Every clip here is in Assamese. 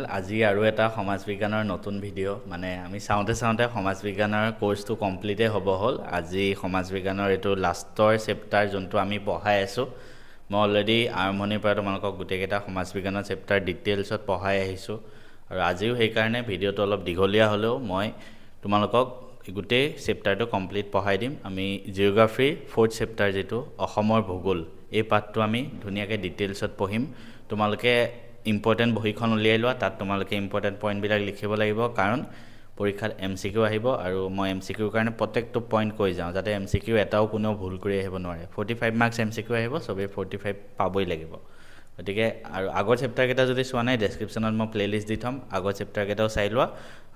চেনেল আজি আৰু এটা সমাজ বিজ্ঞানৰ নতুন ভিডিঅ' মানে আমি চাওঁতে সমাজ বিজ্ঞানৰ কোৰ্সটো কমপ্লিটে হ'ব হ'ল আজি সমাজ বিজ্ঞানৰ এইটো লাষ্টৰ চেপ্টাৰ যোনটো আমি পঢ়াই আছো মই অলৰেডি আৰম্ভণিৰ পৰা তোমালোকক গোটেইকেইটা সমাজ বিজ্ঞানৰ চেপ্টাৰ ডিটেইলছত পঢ়াই আহিছো আৰু আজিও সেই কাৰণে ভিডিঅ'টো অলপ দীঘলীয়া হ'লেও মই তোমালোকক গোটেই চেপ্টাৰটো কমপ্লিট পঢ়াই দিম আমি জিওগ্ৰাফি 4th চেপ্টাৰ যেটো অসমৰ ভূগোল এই পাঠটো আমি ধুনীয়াকৈ ডিটেইলছত পঢ়িম তোমালোকে ইম্পৰ্টেন্ট বহিখন উলিয়াই লোৱা তাত তোমালোকে ইম্পৰ্টেন্ট পইণ্ট বিলাক লিখিব লাগিব কাৰণ পৰীক্ষাত এমসিকিউ আহিব আৰু মই এমসিকিউৰ কাৰণে প্ৰত্যেকটো পইণ্ট কৈ যাওঁ যাতে এমসিকিউ এটাও কোনেও ভুল কৰি আহিব নোৱাৰে 45 মাৰ্কছ এমসিকিউ আহিব সবে 45 পাবই লাগিব গতিকে আৰু আগৰ চেপ্টাৰ কেইটা যদি চোৱা নাই ডেসক্ৰিপচনত মই প্লেলিষ্ট দি থম আগৰ চেপ্টাৰ কেইটাও চাই লোৱা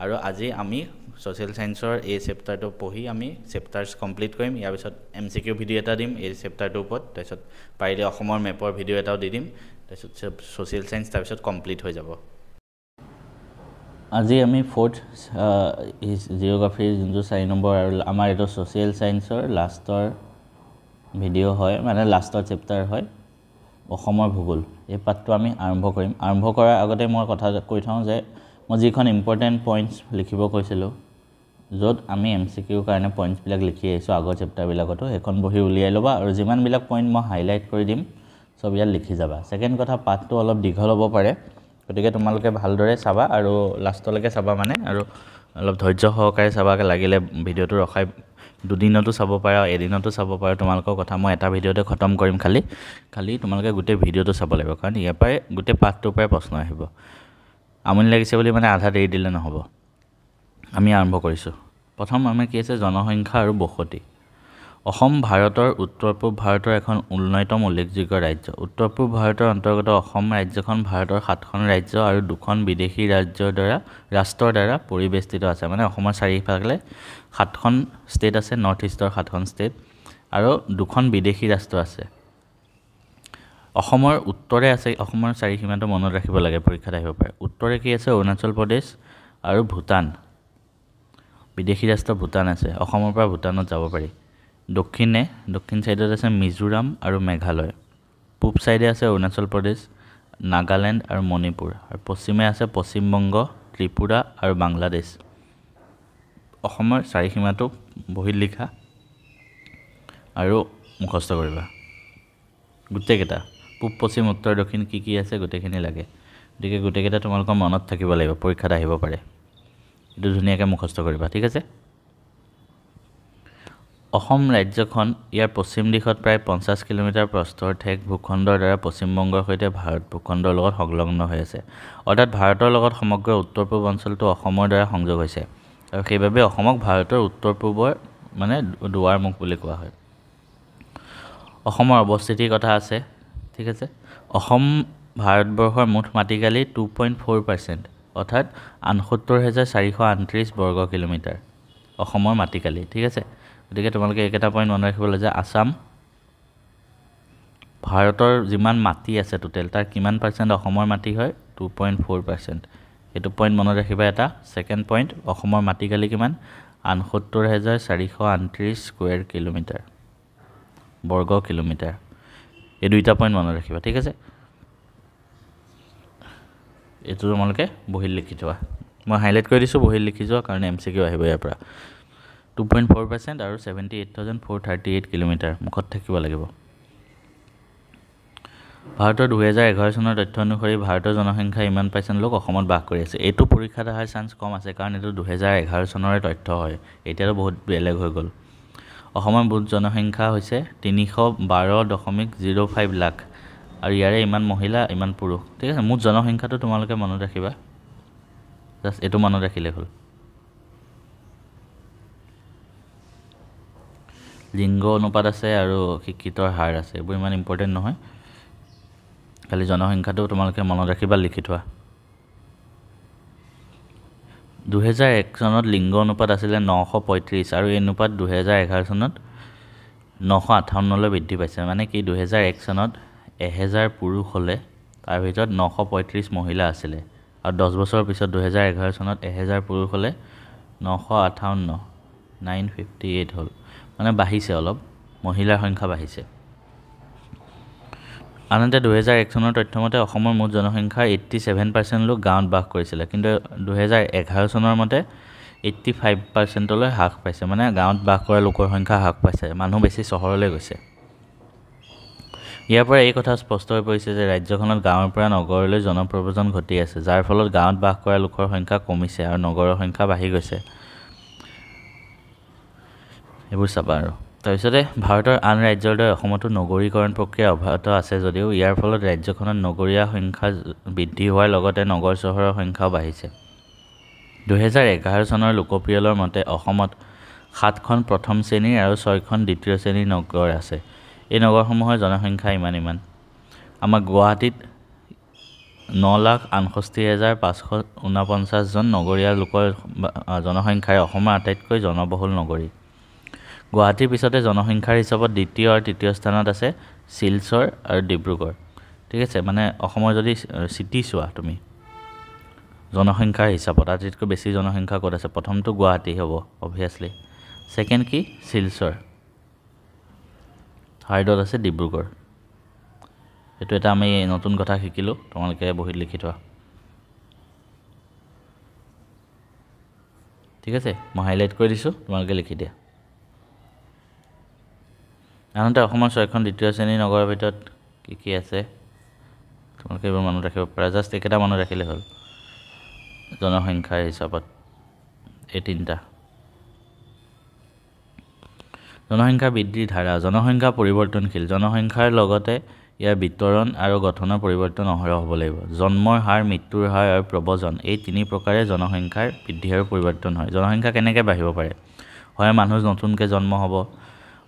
আৰু আজি আমি সোশ্যাল সায়েন্সৰ এই চেপ্টাৰটো পঢ়ি আমি চেপ্টাৰছ কমপ্লিট কৰিম ইয়াৰ পিছত এমসিকিউ ভিডিঅ' এটা দিম এই চেপ্টাৰটোৰ ওপৰত তাৰপিছত পাৰিলে অসমৰ মেপৰ ভিডিঅ' এটাও দি দিম তাৰপিছত সোশ্যাল সায়েন্স তাৰপিছত কমপ্লিট হৈ যাব আজি আমি 4th জিওগ্ৰাফিৰ যোনটো 4 নম্বৰ আৰু আমাৰ এটা সোশ্যাল সায়েন্সৰ লাষ্টৰ ভিডিঅ' হয় মানে লাষ্টৰ চেপ্টাৰ হয় অসমৰ ভূগোল এই পাঠটো আমি আৰম্ভ কৰিম আৰম্ভ কৰাৰ আগতে মই কথা কৈ থাও যে মই যিখন ইম্পৰ্টেন্ট পইণ্টছ লিখিব কৈছিলো য'ত আমি এমসিকিউৰ কাৰণে পইণ্টছ বিলাক লিখি আছো আগৰ চেপ্টাৰ বিলাকতো এখন বহি উলিয়াই লবা আৰু যিমান বিলাক পইণ্ট মই হাইলাইট কৰি দিম সব ইয়াত লিখি যাবা সেকেন্ড কথা পাঠটো অলপ দীঘল হ'ব পাৰে গতিকে তোমালোকে ভালদৰে চাবা আৰু লাষ্টলৈকে চাবা মানে আৰু অলপ ধৈৰ্য সহকাৰে চাবাকে লাগিলে ভিডিঅ'টো ৰখাই দুদিনতো চাব পাৰা এদিনতো চাব পাৰা তোমালোকৰ কথা মই এটা ভিডিঅ'তে খতম কৰিম খালি তোমালোকে গোটেই ভিডিঅ'টো চাব লাগিব কাৰণ ইয়াৰ পৰাই গোটেই পাঠটোৰ পৰাই প্ৰশ্ন আহিব আমনি লাগিছে বুলি মানে আধা দেৰি দিলে নহব আমি আৰম্ভ কৰিছো প্ৰথম আমাৰ কি আছে জনসংখ্যা আৰু বসতি অসম ভাৰতৰ উত্তৰ-পূব ভাৰতৰ এখন উন্নয়তম উল্লেখযোগ্য ৰাজ্য উত্তৰ-পূব ভাৰতৰ অন্তৰ্গত অসম ৰাজ্যখন ভাৰতৰ 7খন ৰাজ্য আৰু দুখন বিদেশী ৰাষ্ট্ৰৰ দ্বাৰা পৰিবেষ্টিত আছে মানে অসমৰ চাৰিফালে 7খন ষ্টেট আছে নৰ্থ ইষ্টৰ 7খন ষ্টেট আৰু দুখন বিদেশী ৰাষ্ট্ৰ আছে অসমৰ উত্তৰে আছে অসমৰ চাৰি সীমাটো মনত ৰাখিব লাগে পৰীক্ষাত আহিব পাৰে উত্তৰে কি আছে অৰুণাচল প্ৰদেশ আৰু ভূটান বিদেশী ৰাষ্ট্ৰ ভূটান আছে অসমৰ পৰা ভূটানত যাব পাৰি দক্ষিণ সাইডত আছে মিজোৰাম আৰু মেঘালয় পূব সাইডে আছে অৰুণাচল প্ৰদেশ নাগালেণ্ড আৰু মণিপুৰ আৰু পশ্চিমে আছে পশ্চিম বংগ ত্ৰিপুৰা আৰু বাংলাদেশ অসমৰ চাৰি সীমাটো বহিত লিখা আৰু মুখস্থ কৰিবা গোটেইকেইটা পূব পশ্চিম উত্তৰ দক্ষিণ কি আছে গোটেইখিনি লাগে গতিকে গোটেইকেইটা তোমালোকৰ মনত থাকিব লাগিব পৰীক্ষাত আহিব পাৰে এটো ধুনীয়াকৈ মুখস্থ কৰিবা ঠিক আছে অসম ৰাজ্যখন ইয়াৰ পশ্চিম দিশত প্ৰায় 50 কিলোমিটাৰ প্ৰস্থৰ ঠেক ভূখণ্ডৰ দ্বাৰা পশ্চিম বংগৰ সৈতে ভাৰত ভূখণ্ডৰ লগত সংলগ্ন হৈ আছে অৰ্থাৎ ভাৰতৰ লগত সমগ্ৰ উত্তৰ-পূব অঞ্চলটো অসমৰ দ্বাৰা সংযোগ হৈছে আৰু সেইবাবে অসমক ভাৰতৰ উত্তৰ-পূবৰ মানে দুৱাৰ মুখ বুলি কোৱা হয় অসমৰ অৱস্থিতিৰ কথা আছে ঠিক আছে অসম ভাৰতবৰ্ষৰ মুঠ মাটিকালি 2.4% অৰ্থাৎ 69438 বৰ্গ কিলোমিটাৰ অসমৰ মাটিকালি ঠিক আছে গতিকে তোমালোকে একটা পইণ্ট মনত ৰাখিব লাগে যে আসাম ভাৰতৰ যিমান মাটি আছে টোটাল তাৰ কিমান পাৰ্চেন্ট অসমৰ মাটি হয় 2.4% এটো পইণ্ট মনত ৰাখিবা এটা সেকেন্ড পইণ্ট অসমৰ মাটিকালি কিমান 69438 স্কয়াৰ কিলোমিটাৰ বৰ্গ কিলোমিটাৰ এই দুইটা পইণ্ট মনত ৰাখিবা ঠিক আছে এটো তোমালোকে বহিত লিখি থোৱা মই হাইলাইট কৰি দিছো বহিত লিখি যোৱা কাৰণ এমসিকিউ আহিব ইয়াৰ পৰা 2.4% আৰু 78438 কিলোমিটাৰ মুখত থাকিব লাগিব ভাৰতৰ 2011 চনৰ তথ্য অনুসৰি ভাৰতৰ জনসংখ্যা ইমান পাৰ্চেন্ট লোক অসমত বাস কৰি আছে এটো পৰীক্ষাত অহাৰ চান্স কম আছে কাৰণ এটো 2011 চনৰ তথ্য হয় এতিয়াও বহুত বেলেগ হৈ গল অসমৰ মুঠ জনসংখ্যা হৈছে 312.05 লাখ আৰু ইয়াৰে ইমান মহিলা ইমান পুৰুষ ঠিক আছে মুঠ জনসংখ্যাটো তোমালোকে মনত ৰাখিবা জাস্ট এটো মনত ৰাখিলে হ'ল লিংগ অনুপাত আছে আৰু শিক্ষিতৰ হাৰ আছে এইবোৰ ইমান ইম্পৰ্টেন্ট নহয় খালি জনসংখ্যাটো তোমালোকে মনত ৰাখিবা লিখি থোৱা 2001 চনত লিংগ অনুপাত আছিল 935 আৰু এই অনুপাত 2011 চনত 958 লৈ বৃদ্ধি পাইছে মানে কি 2001 চনত 1000 পুৰুষ হলে তাৰ ভিতৰত 935 মহিলা আছিল আৰু 10 বছৰৰ পিছত 2011 চনত 1000 পুৰুষ হলে 958 958 হল মানে বাঢ়িছে অলপ মহিলাৰ সংখ্যা বাঢ়িছে আনহাতে 2001 চনৰ তথ্য মতে অসমৰ মুঠ জনসংখ্যাৰ 87% লোক গাঁৱত বাস কৰিছিল কিন্তু 2011 চনৰ মতে 85%লৈ হ্ৰাস পাইছে মানে গাঁৱত বাস কৰা লোকৰ সংখ্যা হ্ৰাস পাইছে মানুহ বেছি চহৰলৈ গৈছে ইয়াৰ পৰা এই কথা স্পষ্ট হৈ পৰিছে যে ৰাজ্যখনত গাঁৱৰ পৰা নগৰলৈ জনপ্ৰব্ৰজন ঘটি আছে যাৰ ফলত গাঁৱত বাস কৰা লোকৰ সংখ্যা কমিছে আৰু নগৰৰ সংখ্যা বাঢ়ি গৈছে এইবোৰ চাবা আৰু তাৰপিছতে ভাৰতৰ আন ৰাজ্যৰ দৰে অসমতো নগৰীকৰণ প্ৰক্ৰিয়া অব্যাহত আছে যদিও ইয়াৰ ফলত ৰাজ্যখনত নগৰীয়া সংখ্যা বৃদ্ধি হোৱাৰ লগতে নগৰ চহৰৰ সংখ্যাও বাঢ়িছে 2011 চনৰ লোকপিয়লৰ মতে অসমত 7খন প্ৰথম শ্ৰেণীৰ আৰু 6খন দ্বিতীয় শ্ৰেণীৰ নগৰ আছে এই নগৰসমূহৰ জনসংখ্যা ইমান আমাৰ গুৱাহাটীত 9,68,549 জন নগৰীয়া লোকৰ জনসংখ্যাই অসমৰ আটাইতকৈ জনবহুল নগৰী গুৱাহাটীৰ পিছতে জনসংখ্যাৰ হিচাপত দ্বিতীয় আৰু তৃতীয় স্থানত আছে শিলচৰ আৰু ডিব্ৰুগড় ঠিক আছে মানে অসমৰ যদি চিটি চোৱা তুমি জনসংখ্যাৰ হিচাপত আটাইতকৈ বেছি জনসংখ্যা ক'ত আছে প্ৰথমটো গুৱাহাটী হ'ব অবভিয়াছলি সেকেন্ড কি শিলচৰ থাৰ্ডত আছে ডিব্ৰুগড় এটো এটা আমি নতুন কথা শিকিলো তোমালোকে বহিত লিখি থোৱা ঠিক আছে মই হাইলাইট কৰি দিছো তোমালোকে লিখি দিয়া আনহাতে অসমৰ 6খন দ্বিতীয় শ্ৰেণীৰ নগৰৰ ভিতৰত কি আছে তোমালোকে এইবোৰ মনত ৰাখিব পাৰা জাষ্ট একেটা মনত ৰাখিলে হ'ল জনসংখ্যাৰ হিচাপত এই তিনটা জনসংখ্যা বৃদ্ধিৰ ধাৰা জনসংখ্যা পৰিৱৰ্তনশীল জনসংখ্যাৰ লগতে ইয়াৰ বিতৰণ আৰু গঠনৰ পৰিৱৰ্তন অহৰহ হ'ব লাগিব জন্মৰ হাৰ মৃত্যুৰ হাৰ আৰু প্ৰব্ৰজন এই তিনি প্ৰকাৰে জনসংখ্যাৰ বৃদ্ধি আৰু পৰিৱৰ্তন হয় জনসংখ্যা কেনেকৈ বাঢ়িব পাৰে হয় মানুহ নতুনকৈ জন্ম হ'ব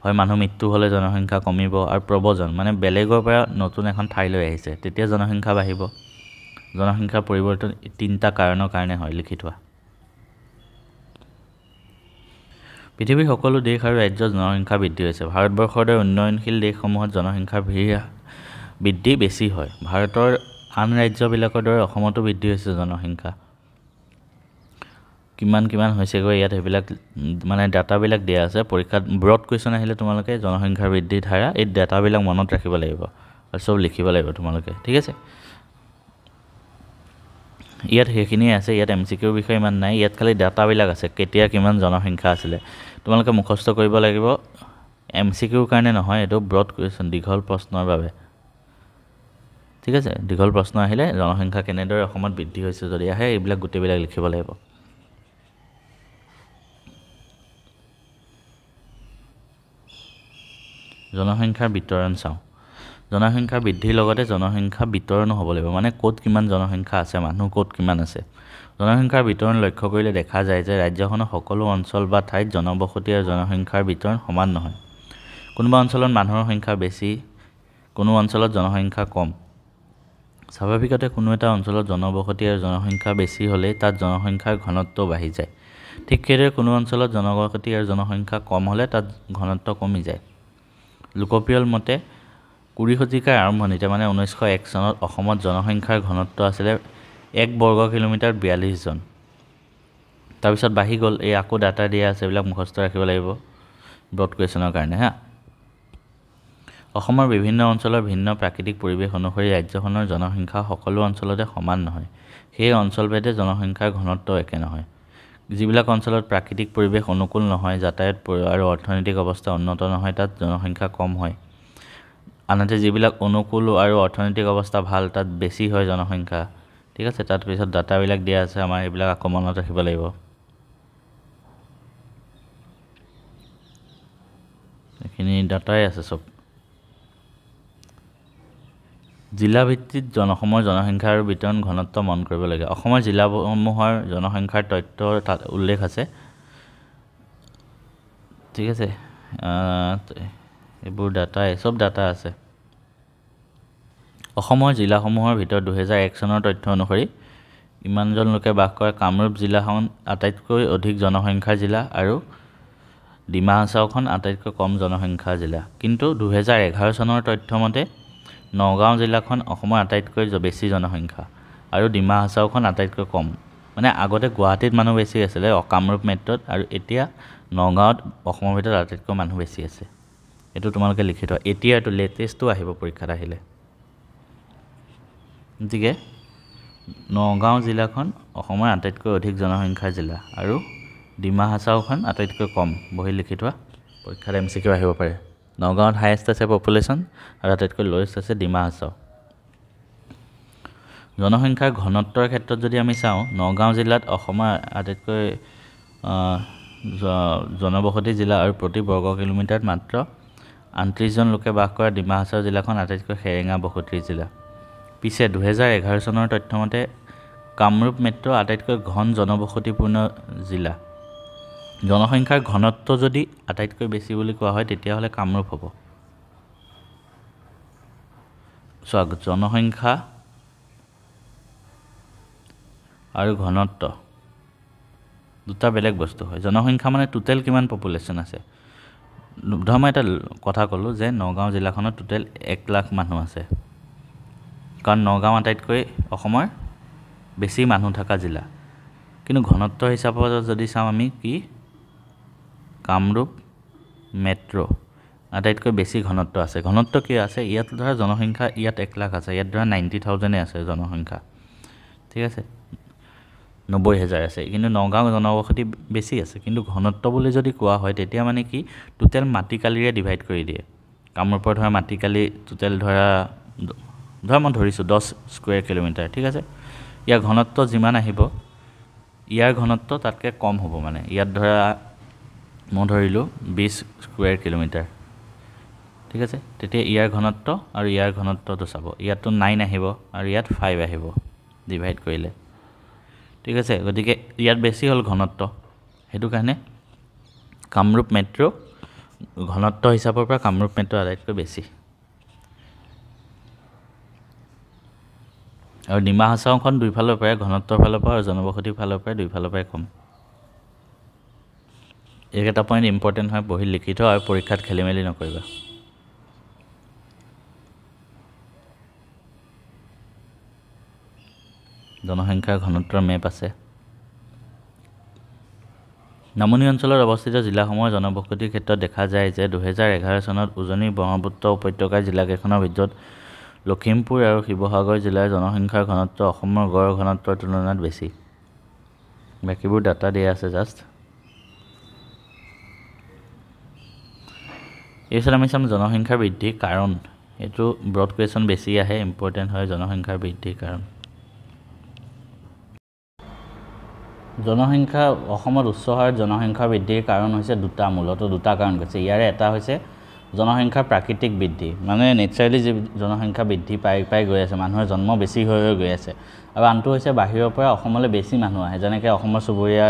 হয় মানুহ মৃত্যু হ'লে জনসংখ্যা কমিব আৰু প্ৰব্ৰজন মানে বেলেগৰ পৰা নতুন এখন ঠাইলৈ আহিছে তেতিয়া জনসংখ্যা বাঢ়িব জনসংখ্যা পৰিৱৰ্তন তিনটা কাৰণৰ কাৰণে হয় লিখি থোৱা পৃথিৱীৰ সকলো দেশ আৰু ৰাজ্যৰ জনসংখ্যা বৃদ্ধি হৈছে ভাৰতবৰ্ষৰ দৰে উন্নয়নশীল দেশসমূহত জনসংখ্যাৰ বৃদ্ধি বেছি হয় ভাৰতৰ আন ৰাজ্যবিলাকৰ দৰে অসমতো বৃদ্ধি হৈছে জনসংখ্যা কিমান হৈছেগৈ ইয়াত সেইবিলাক মানে ডাটাবিলাক দিয়া আছে পৰীক্ষাত ব্ৰড কোৱেশ্চন আহিলে তোমালোকে জনসংখ্যাৰ বৃদ্ধিৰ ধাৰা এই ডাটাবিলাক মনত ৰাখিব লাগিব আৰু সব লিখিব লাগিব তোমালোকে ঠিক আছে ইয়াত সেইখিনি আছে ইয়াত এমসিকিউৰ বিষয় ইমান নাই ইয়াত খালি ডাটাবিলাক আছে কেতিয়া কিমান জনসংখ্যা আছিল তোমালোকে মুখস্থ কৰিব লাগিব এমসিকিউৰ কাৰণে নহয় এটো ব্ৰড কোৱেশ্চন দীঘল প্ৰশ্নৰ বাবে ঠিক আছে দীঘল প্ৰশ্ন আহিলে জনসংখ্যা কেনেদৰে অসমত বৃদ্ধি হৈছে যদি আহে এইবিলাক গুটেবিলাক লিখিব লাগিব জনসংখ্যাৰ বিতৰণ চাও জনসংখ্যা বৃদ্ধিৰ লগতে জনসংখ্যা বিতৰণো হ'ব লাগিব মানে ক'ত কিমান জনসংখ্যা আছে মানুহ ক'ত কিমান আছে জনসংখ্যাৰ বিতৰণ লক্ষ্য কৰিলে দেখা যায় যে ৰাজ্যখনৰ সকলো অঞ্চল বা ঠাইত জনবসতি আৰু জনসংখ্যাৰ বিতৰণ সমান নহয় কোনোবা অঞ্চলত মানুহৰ সংখ্যা বেছি কোনো অঞ্চলত জনসংখ্যা কম স্বাভাৱিকতে কোনো এটা অঞ্চলত জনবসতি আৰু জনসংখ্যা বেছি হ'লে তাত জনসংখ্যাৰ ঘনত্ব বাঢ়ি যায় ঠিক সেইদৰে কোনো অঞ্চলত জনবসতি আৰু জনসংখ্যা কম হ'লে তাত ঘনত্ব কমি যায় লোকপিয়ল মতে 20 শতিকাৰ আৰম্ভণিতে মানে 1901 চনত অসমত জনসংখ্যাৰ ঘনত্ব আছিল 1 বৰ্গ কিলোমিটাৰ 42 জন তাৰ পিছত বাঢ়ি গ'ল এই আকৌ ডাটা দিয়া আছে এইবিলাক মুখস্থ ৰাখিব লাগিব ব্ৰড কোৱেশ্চনৰ কাৰণে হা অসমৰ বিভিন্ন অঞ্চলৰ ভিন্ন প্ৰাকৃতিক পৰিৱেশ অনুসৰি ৰাজ্যখনৰ জনসংখ্যা সকলো অঞ্চলতে সমান নহয় সেই অঞ্চলভেদে জনসংখ্যাৰ ঘনত্ব একে নহয় যিবিলাক অঞ্চলত প্ৰাকৃতিক পৰিৱেশ অনুকূল নহয় যাতায়াত আৰু অৰ্থনৈতিক অৱস্থা উন্নত নহয় তাত জনসংখ্যা কম হয় আনহাতে যিবিলাক অনুকূল আৰু অৰ্থনৈতিক অৱস্থা ভাল তাত বেছি হয় জনসংখ্যা ঠিক আছে তাত পিছত ডাটাবিলাক দিয়া আছে আমাৰ এইবিলাক আকৌ মনত ৰাখিব লাগিব এখিনি ডাটাই আছে সব জিলা ভিত্তিত অসমৰ জনসংখ্যা আৰু বিতৰণ ঘনত্ব মন কৰিব লাগে অসমৰ জিলাসমূহৰ জনসংখ্যাৰ তথ্য তাত উল্লেখ আছে ঠিক আছে এইবোৰ ডাটাই সব ডাটা আছে অসমৰ জিলাসমূহৰ ভিতৰত 2001 চনৰ তথ্য অনুসৰি ইমানজন লোকে বাস কৰা কামৰূপ জিলাখন আটাইতকৈ অধিক জনসংখ্যাৰ জিলা আৰু ডিমা হাছাওখন আটাইতকৈ কম জনসংখ্যাৰ জিলা কিন্তু 2011 চনৰ তথ্য মতে নগাঁও জিলাখন অসমৰ আটাইতকৈ বেছি জনসংখ্যা আৰু ডিমা হাছাওখন আটাইতকৈ কম মানে আগতে গুৱাহাটীত মানুহ বেছি আছিল কামৰূপ মেট্ৰত আৰু এতিয়া নগাঁৱত অসমৰ ভিতৰত আটাইতকৈ মানুহ বেছি আছে এটো তোমালোকে লিখি থোৱা এতিয়াটো লেটেষ্টটো আহিব পৰীক্ষাত আহিলে গতিকে নগাঁও জিলাখন অসমৰ আটাইতকৈ অধিক জনসংখ্যাৰ জিলা আৰু ডিমা হাছাওখন আটাইতকৈ কম বহি লিখি থোৱা পৰীক্ষাত MCQ আহিব পাৰে নগাঁৱত হাইয়েষ্ট আছে পপুলেশ্যন আৰু আটাইতকৈ লৱেষ্ট আছে ডিমা হাছাও জনসংখ্যাৰ ঘনত্বৰ ক্ষেত্ৰত যদি আমি চাওঁ নগাঁও জিলাত অসমৰ আটাইতকৈ জনবসতি জিলা আৰু প্ৰতি বৰ্গ কিলোমিটাৰত মাত্ৰ ৩৮ জন লোকে বাস কৰা ডিমা হাছাও জিলাখন আটাইতকৈ সেৰেঙা বসতিৰ জিলা পিছে 2011 চনৰ তথ্যমতে কামৰূপ মেট্ৰ' আটাইতকৈ ঘন জনবসতিপূৰ্ণ জিলা জনসংখ্যাৰ ঘনত্ব যদি আটাইতকৈ বেছি বুলি কোৱা হয় তেতিয়াহ'লে কামৰূপ হ'ব জনসংখ্যা আৰু ঘনত্ব দুটা বেলেগ বস্তু হয় জনসংখ্যা মানে টোটেল কিমান পপুলেশ্যন আছে ধৰ মই এটা কথা ক'লোঁ যে নগাঁও জিলাখনত টোটেল 1 লাখ মানুহ আছে কাৰণ নগাঁও আটাইতকৈ অসমৰ বেছি মানুহ থকা জিলা কিন্তু ঘনত্ব হিচাপত যদি চাওঁ আমি কি কামৰূপ মেট্ৰ' আটাইতকৈ বেছি ঘনত্ব আছে ঘনত্ব কি আছে ইয়াত ধৰা জনসংখ্যা ইয়াত 1 লাখ আছে ইয়াত ধৰা 90,000 আছে জনসংখ্যা ঠিক আছে 90,000 আছে কিন্তু নগাঁও জনবসতি বেছি আছে কিন্তু ঘনত্ব বুলি যদি কোৱা হয় তেতিয়া মানে কি টোটেল মাটিকালিৰে ডিভাইড কৰি দিয়ে কামৰূপৰ ধৰা মাটিকালি টোটেল ধৰা মই ধৰিছোঁ 10 স্কুৱেৰ কিলোমিটাৰ ঠিক আছে ইয়াৰ ঘনত্ব যিমান আহিব ইয়াৰ ঘনত্ব তাতকৈ কম হ'ব মানে ইয়াত ধৰা মই ধৰিলোঁ 20 স্কুৱেৰ কিলোমিটাৰ ঠিক আছে তেতিয়া ইয়াৰ ঘনত্ব আৰু ইয়াৰ ঘনত্বটো চাব ইয়াততো 9 আহিব আৰু ইয়াত 5 আহিব ডিভাইড কৰিলে ঠিক আছে গতিকে ইয়াত বেছি হ'ল ঘনত্ব সেইটো কাৰণে কামৰূপ মেট্ৰ' ঘনত্ব হিচাপৰ পৰা কামৰূপ মেট্ৰ' আটাইতকৈ বেছি আৰু ডিমা হাছাওখন দুইফালৰ পৰাই ঘনত্বৰ ফালৰ পৰা আৰু জনবসতিৰ ফালৰ পৰা দুইফালৰ পৰাই কম এইকেইটা পইণ্ট ইম্পৰ্টেণ্ট হয় বহি লিখি থোৱা আৰু পৰীক্ষাত খেলি মেলি নকৰিবা জনসংখ্যাৰ ঘনত্বৰ মেপ আছে নামনি অঞ্চলত অৱস্থিত জিলাসমূহৰ জনবসতিৰ ক্ষেত্ৰত দেখা যায় যে 2011 চনত উজনি ব্ৰহ্মপুত্ৰ উপত্যকাৰ জিলাকেইখনৰ ভিতৰত লখিমপুৰ আৰু শিৱসাগৰ জিলাৰ জনসংখ্যাৰ ঘনত্ব অসমৰ গড় ঘনত্বৰ তুলনাত বেছি বাকীবোৰ ডাটা দিয়া আছে জাষ্ট এইপিছত আমি চাম জনসংখ্যাৰ বৃদ্ধিৰ কাৰণ এইটো ব্ৰড কুৱেশ্যন বেছি আহে ইম্পৰ্টেণ্ট হয় জনসংখ্যাৰ বৃদ্ধিৰ কাৰণ জনসংখ্যা অসমত উচ্চ হাৰত জনসংখ্যা বৃদ্ধিৰ কাৰণ হৈছে মূলতঃ দুটা কাৰণ হৈছে ইয়াৰে এটা হৈছে জনসংখ্যাৰ প্ৰাকৃতিক বৃদ্ধি মানে নেচাৰেলি যি জনসংখ্যা বৃদ্ধি পাই গৈ আছে মানুহৰ জন্ম বেছি হৈ গৈ আছে আৰু আনটো হৈছে বাহিৰৰ পৰা অসমলৈ বেছি মানুহ আহে যেনেকৈ অসমৰ চুবুৰীয়া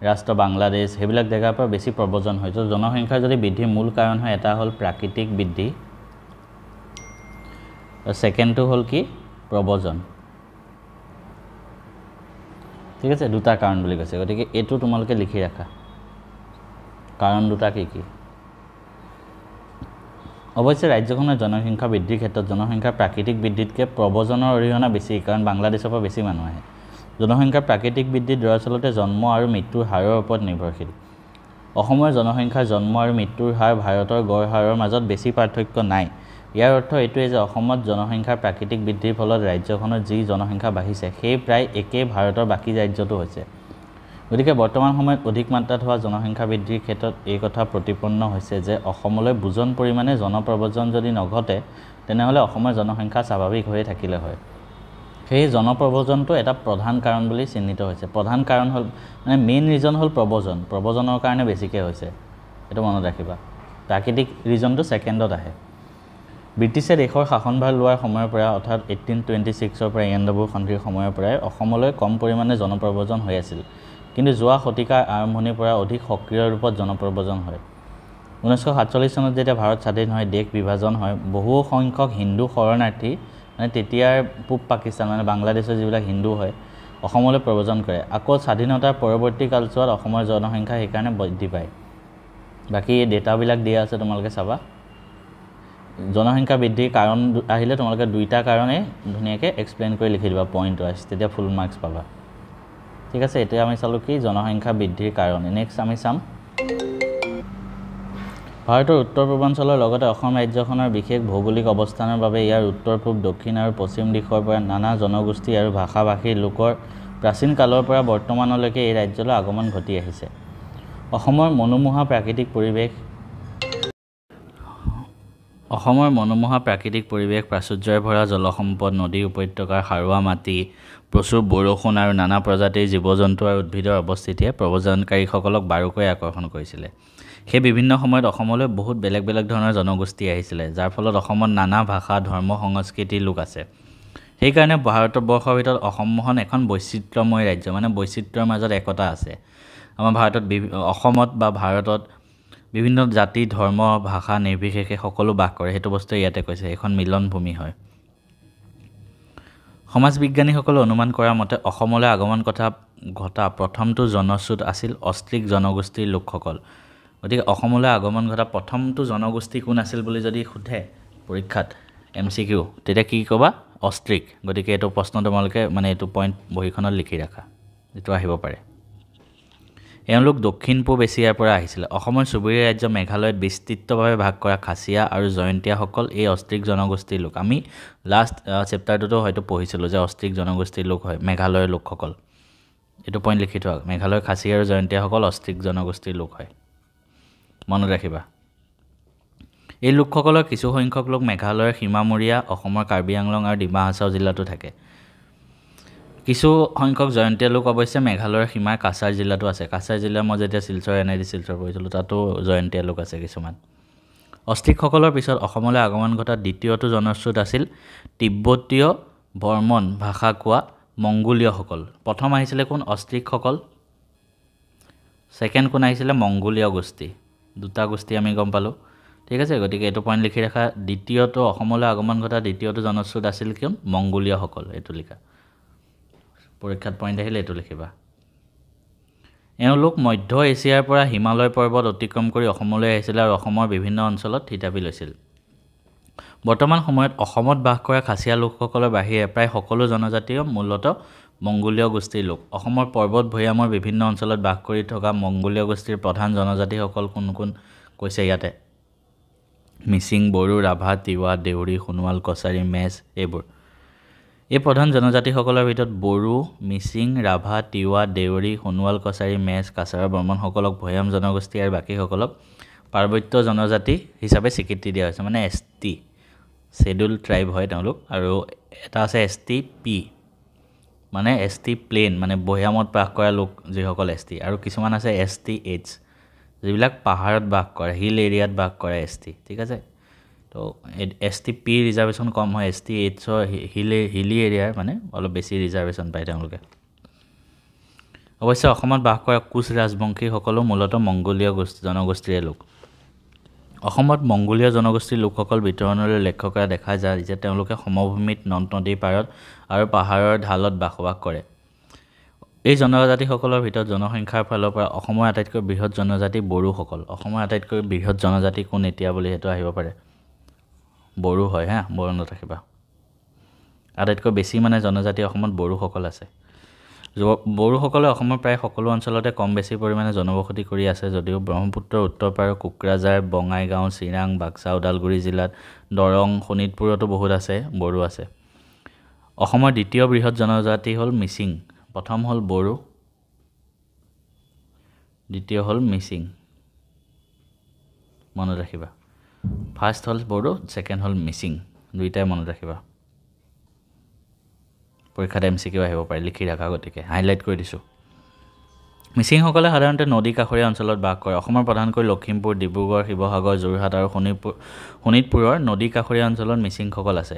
ৰাষ্ট্ৰ বাংলাদেশ সেইবিলাক জেগাৰ পৰা বেছি প্ৰব্ৰজন হয় তো জনসংখ্যাৰ যদি বৃদ্ধিৰ মূল কাৰণ হয় এটা হ'ল প্ৰাকৃতিক বৃদ্ধি আৰু ছেকেণ্ডটো হ'ল কি প্ৰব্ৰজন ঠিক আছে দুটা কাৰণ বুলি কৈছে গতিকে এইটো তোমালোকে লিখি ৰাখা কাৰণ দুটা কি কি অৱশ্যে ৰাজ্যখনৰ জনসংখ্যা বৃদ্ধিৰ ক্ষেত্ৰত জনসংখ্যাৰ প্ৰাকৃতিক বৃদ্ধিতকৈ প্ৰব্ৰজনৰ অৰিহণা বেছি কাৰণ বাংলাদেশৰ পৰা বেছি মানুহ আহে জনসংখ্যাৰ প্ৰাকৃতিক বৃদ্ধি দৰাচলতে জন্ম আৰু মৃত্যুৰ হাৰৰ ওপৰত নিৰ্ভৰশীল অসমৰ জনসংখ্যাৰ জন্ম আৰু মৃত্যুৰ হাৰ ভাৰতৰ গড় হাৰৰ মাজত বেছি পাৰ্থক্য নাই ইয়াৰ অৰ্থ এইটোৱে যে অসমত জনসংখ্যাৰ প্ৰাকৃতিক বৃদ্ধিৰ ফলত ৰাজ্যখনৰ যি জনসংখ্যা বাঢ়িছে সেই প্ৰায় একেই ভাৰতৰ বাকী ৰাজ্যতো হৈছে গতিকে বৰ্তমান সময়ত অধিক মাত্ৰাত হোৱা জনসংখ্যা বৃদ্ধিৰ ক্ষেত্ৰত এই কথা প্ৰতিপন্ন হৈছে যে অসমলৈ বুজন পৰিমাণে জনপ্ৰব্ৰজন যদি নঘটে তেনেহ'লে অসমৰ জনসংখ্যা স্বাভাৱিক হৈয়ে থাকিলে হয় সেই জনপ্ৰব্ৰজনটো এটা প্ৰধান কাৰণ বুলি চিহ্নিত হৈছে প্ৰধান কাৰণ হ'ল মানে মেইন ৰিজন হ'ল প্ৰব্ৰজনৰ কাৰণে বেছিকৈ হৈছে এইটো মনত ৰাখিবা প্ৰাকৃতিক ৰিজনটো ছেকেণ্ডত আহে ব্ৰিটিছে দেশৰ শাসনভাৰ লোৱাৰ সময়ৰ পৰা অৰ্থাৎ 1826 পৰা 92 সন্ধিৰ সময়ৰ পৰাই অসমলৈ কম পৰিমাণে জনপ্ৰব্ৰজন হৈ আছিল কিন্তু যোৱা শতিকাৰ আৰম্ভণিৰ পৰা অধিক সক্ৰিয় ৰূপত জনপ্ৰব্ৰজন হয় 1947 চনত যেতিয়া ভাৰত স্বাধীন হয় দেশ বিভাজন হয় বহু সংখ্যক হিন্দু শৰণাৰ্থী মানে তেতিয়াৰ পূব পাকিস্তান মানে বাংলাদেশৰ যিবিলাক হিন্দু হয় অসমলৈ প্ৰব্ৰজন কৰে আকৌ স্বাধীনতাৰ পৰৱৰ্তী কালছোৱাত অসমৰ জনসংখ্যা সেইকাৰণে বৃদ্ধি পায় বাকী এই ডেটাবিলাক দিয়া আছে তোমালোকে চাবা জনসংখ্যা বৃদ্ধিৰ কাৰণ আহিলে তোমালোকে দুইটা কাৰণে ধুনীয়াকৈ এক্সপ্লেইন কৰি লিখি দিবা পইণ্ট ৱাইজ তেতিয়া ফুল মাৰ্কছ পাবা ঠিক আছে এতিয়া আমি চালোঁ কি জনসংখ্যা বৃদ্ধিৰ কাৰণ নেক্সট আমি চাম ভাৰতৰ উত্তৰ পূৰ্বাঞ্চলৰ লগতে অসম ৰাজ্যখনৰ বিশেষ ভৌগোলিক অৱস্থানৰ বাবে ইয়াৰ উত্তৰ পূব দক্ষিণ আৰু পশ্চিম দিশৰ পৰা নানা জনগোষ্ঠী আৰু ভাষা-ভাষীৰ লোকৰ প্ৰাচীন কালৰ পৰা বৰ্তমানলৈকে এই ৰাজ্যলৈ আগমন ঘটি আহিছে। অসমৰ মনোমোহা প্ৰাকৃতিক পৰিৱেশ প্ৰাচুৰ্যৰে ভৰা জলসম্পদ, নদী উপত্যকাৰ সাৰুৱা মাটি, প্ৰচুৰ বৰষুণ আৰু নানা প্ৰজাতিৰ জীৱ-জন্তু আৰু উদ্ভিদৰ অৱস্থিতিয়ে প্ৰব্ৰজনকাৰীসকলক বাৰুকৈ আকৰ্ষণ কৰিছিলে। সেই বিভিন্ন সময়ত অসমলৈ বহুত বেলেগ বেলেগ ধৰণৰ জনগোষ্ঠী আহিছিলে, যাৰ ফলত অসমত নানা ভাষা, ধৰ্ম, সংস্কৃতিৰ লোক আছে। সেইকাৰণে ভাৰতবৰ্ষৰ ভিতৰত অসমখন এখন বৈচিত্ৰ্যময় ৰাজ্য, মানে বৈচিত্ৰ্যৰ মাজত একতা আছে। আমাৰ অসমত বা ভাৰতত বিভিন্ন জাতি, ধৰ্ম, ভাষা নিৰ্বিশেষে সকলো বাস কৰে। সেইটো বস্তু ইয়াতে কৈছে, এখন মিলন ভূমি হয়। সমাজ বিজ্ঞানীসকলে অনুমান কৰা মতে অসমলৈ আগমন ঘটা প্ৰথমটো জনশ্ৰুত আছিল অষ্ট্ৰিক জনগোষ্ঠীৰ লোকসকল। গতিকে অসমলৈ আগমন ঘটা প্ৰথমটো জনগোষ্ঠী কোন আছিল বুলি যদি সোধে পৰীক্ষাত MCQ, তেতিয়া কি ক'বা? অষ্ট্ৰিক। গতিকে এইটো প্ৰশ্ন তোমালোকে মানে এইটো পইণ্ট বহীখনত লিখি ৰাখা, এইটো আহিব পাৰে। এওঁলোক দক্ষিণ পূব এছিয়াৰ পৰা আহিছিলে। অসমৰ চুবুৰীয়া ৰাজ্য মেঘালয়ত বিস্তৃতভাৱে ভাগ কৰা খাচীয়া আৰু জয়ন্তীয়াসকল এই অষ্ট্ৰিক জনগোষ্ঠীৰ লোক। আমি লাষ্ট চেপ্টাৰটোতো হয়তো পঢ়িছিলোঁ যে অষ্ট্ৰিক জনগোষ্ঠীৰ লোক হয় মেঘালয়ৰ লোকসকল। এইটো পইণ্ট লিখি থোৱা, মেঘালয়ৰ খাচীয়া আৰু জয়ন্তীয়াসকল অষ্ট্ৰিক জনগোষ্ঠীৰ লোক হয়, মনত ৰাখিবা। এই লোকসকলৰ কিছু সংখ্যক লোক মেঘালয়ৰ সীমামূৰীয়া অসমৰ কাৰ্বি আংলং আৰু ডিমা হাছাও জিলাতো থাকে। কিছু সংখ্যক জয়ন্তীয়া লোক অৱশ্যে মেঘালয়ৰ সীমাৰ কাছাৰ জিলাতো আছে। কাছাৰ জিলা মই যেতিয়া শিলচৰ NID শিলচৰ পঢ়িছিলোঁ তাতো জয়ন্তীয়া লোক আছে কিছুমান। অষ্ট্ৰিকসকলৰ পিছত অসমলৈ আগমন ঘটা দ্বিতীয়টো জনশ্ৰুত আছিল তিব্বতীয় বৰ্মন ভাষা কোৱা মংগোলীয়সকল। প্ৰথম আহিছিলে কোন? অষ্ট্ৰিকসকল। ছেকেণ্ড কোন আহিছিলে? মংগোলীয় গোষ্ঠী। দুটা গোষ্ঠী আমি গম পালোঁ, ঠিক আছে। গতিকে এইটো পইণ্ট লিখি ৰাখা, দ্বিতীয়টো অসমলৈ আগমন ঘটা দ্বিতীয়টো জনশ্ৰুত আছিল কোন? মংগোলীয়সকল। এইটো লিখা, পৰীক্ষাত পইণ্ট আহিলে এইটো লিখিবা। এওঁলোক মধ্য এছিয়াৰ পৰা হিমালয় পৰ্বত অতিক্ৰম কৰি অসমলৈ আহিছিলে আৰু অসমৰ বিভিন্ন অঞ্চলত থিতাপি লৈছিল। বৰ্তমান সময়ত অসমত বাস কৰা খাচীয়া লোকসকলৰ বাহিৰে প্ৰায় সকলো জনজাতীয় মূলতঃ মংগোলীয় গোষ্ঠীৰ লোক। অসমৰ পৰ্বত ভৈয়ামৰ বিভিন্ন অঞ্চলত বাস কৰি থকা মংগোলীয় গোষ্ঠীৰ প্ৰধান জনজাতিসকল কোন কোন কৈছে ইয়াতে? মিচিং, বড়ো, ৰাভা, তিৱা, দেউৰী, সোণোৱাল, কছাৰী, মেচ এইবোৰ। এই প্ৰধান জনজাতিসকলৰ ভিতৰত বড়ো, মিচিং, ৰাভা, তিৱা, দেউৰী, সোণোৱাল, কছাৰী, মেচ, কাছাৰ, বৰ্মনসকলক ভৈয়াম জনগোষ্ঠী আৰু বাকীসকলক পাৰ্বত্য জনজাতি হিচাপে স্বীকৃতি দিয়া হৈছে, মানে ST শ্বেডিউল ট্ৰাইব হয় তেওঁলোক। আৰু এটা আছে STP, মানে ST প্লেন, মানে ভৈয়ামত বাস কৰা লোক যিসকল ST, আৰু কিছুমান আছে STH যিবিলাক পাহাৰত বাস কৰে, হিল এৰিয়াত বাস কৰে ST, ঠিক আছে। তো STP ৰিজাৰ্ভেশ্যন কম হয়, STHৰ হিলি এৰিয়াৰ মানে অলপ বেছি ৰিজাৰ্ভেশ্যন পায় তেওঁলোকে। অৱশ্যে অসমত বাস কৰা কোচ ৰাজবংশীসকলো মূলতঃ মংগোলীয় জনগোষ্ঠীৰে লোক। অসমত মংগোলীয় জনগোষ্ঠীৰ লোকসকল বিতৰণলৈ লক্ষ্য কৰা দেখা যায় যে তেওঁলোকে সমভূমিত, নদ-নদীৰ পাৰত আৰু পাহাৰৰ ঢালত বসবাস কৰে। এই জনজাতিসকলৰ ভিতৰত জনসংখ্যাৰ ফালৰ পৰা অসমৰ আটাইতকৈ বৃহৎ জনজাতি বড়োসকল। অসমৰ আটাইতকৈ বৃহৎ জনজাতি কোন এতিয়া বুলি সেইটো আহিব পাৰে? বড়ো হয়, মনত ৰাখিবা। আটাইতকৈ বেছি মানে জনজাতি অসমত বড়োসকল আছে। বড়োসকলে অসমৰ প্ৰায় সকলো অঞ্চলতে কম বেছি পৰিমাণে জনবসতি কৰি আছে, যদিও ব্ৰহ্মপুত্ৰৰ উত্তৰ পাৰৰ কোকৰাঝাৰ, বঙাইগাঁও, চিৰাং, বাক্সা, ওদালগুৰি জিলাত, দৰং, শোণিতপুৰতো বহুত আছে, বড়ো আছে। অসমৰ দ্বিতীয় বৃহৎ জনজাতি হ'ল মিচিং। প্ৰথম হ'ল বড়ো, দ্বিতীয় হ'ল মিচিং, মনত ৰাখিবা। ফাৰ্ষ্ট হ'ল বড়ো, ছেকেণ্ড হ'ল মিচিং, দুইটাই মনত ৰাখিবা। পৰীক্ষাত MCQ আহিব পাৰে, লিখি ৰাখা, গতিকে হাইলাইট কৰি দিছোঁ। মিচিংসকলে সাধাৰণতে নদী কাষৰীয়া অঞ্চলত বাস কৰে। অসমৰ প্ৰধানকৈ লখিমপুৰ, ডিব্ৰুগড়, শিৱসাগৰ, যোৰহাট আৰু শোণিতপুৰৰ নদী কাষৰীয়া অঞ্চলত মিচিংসকল আছে।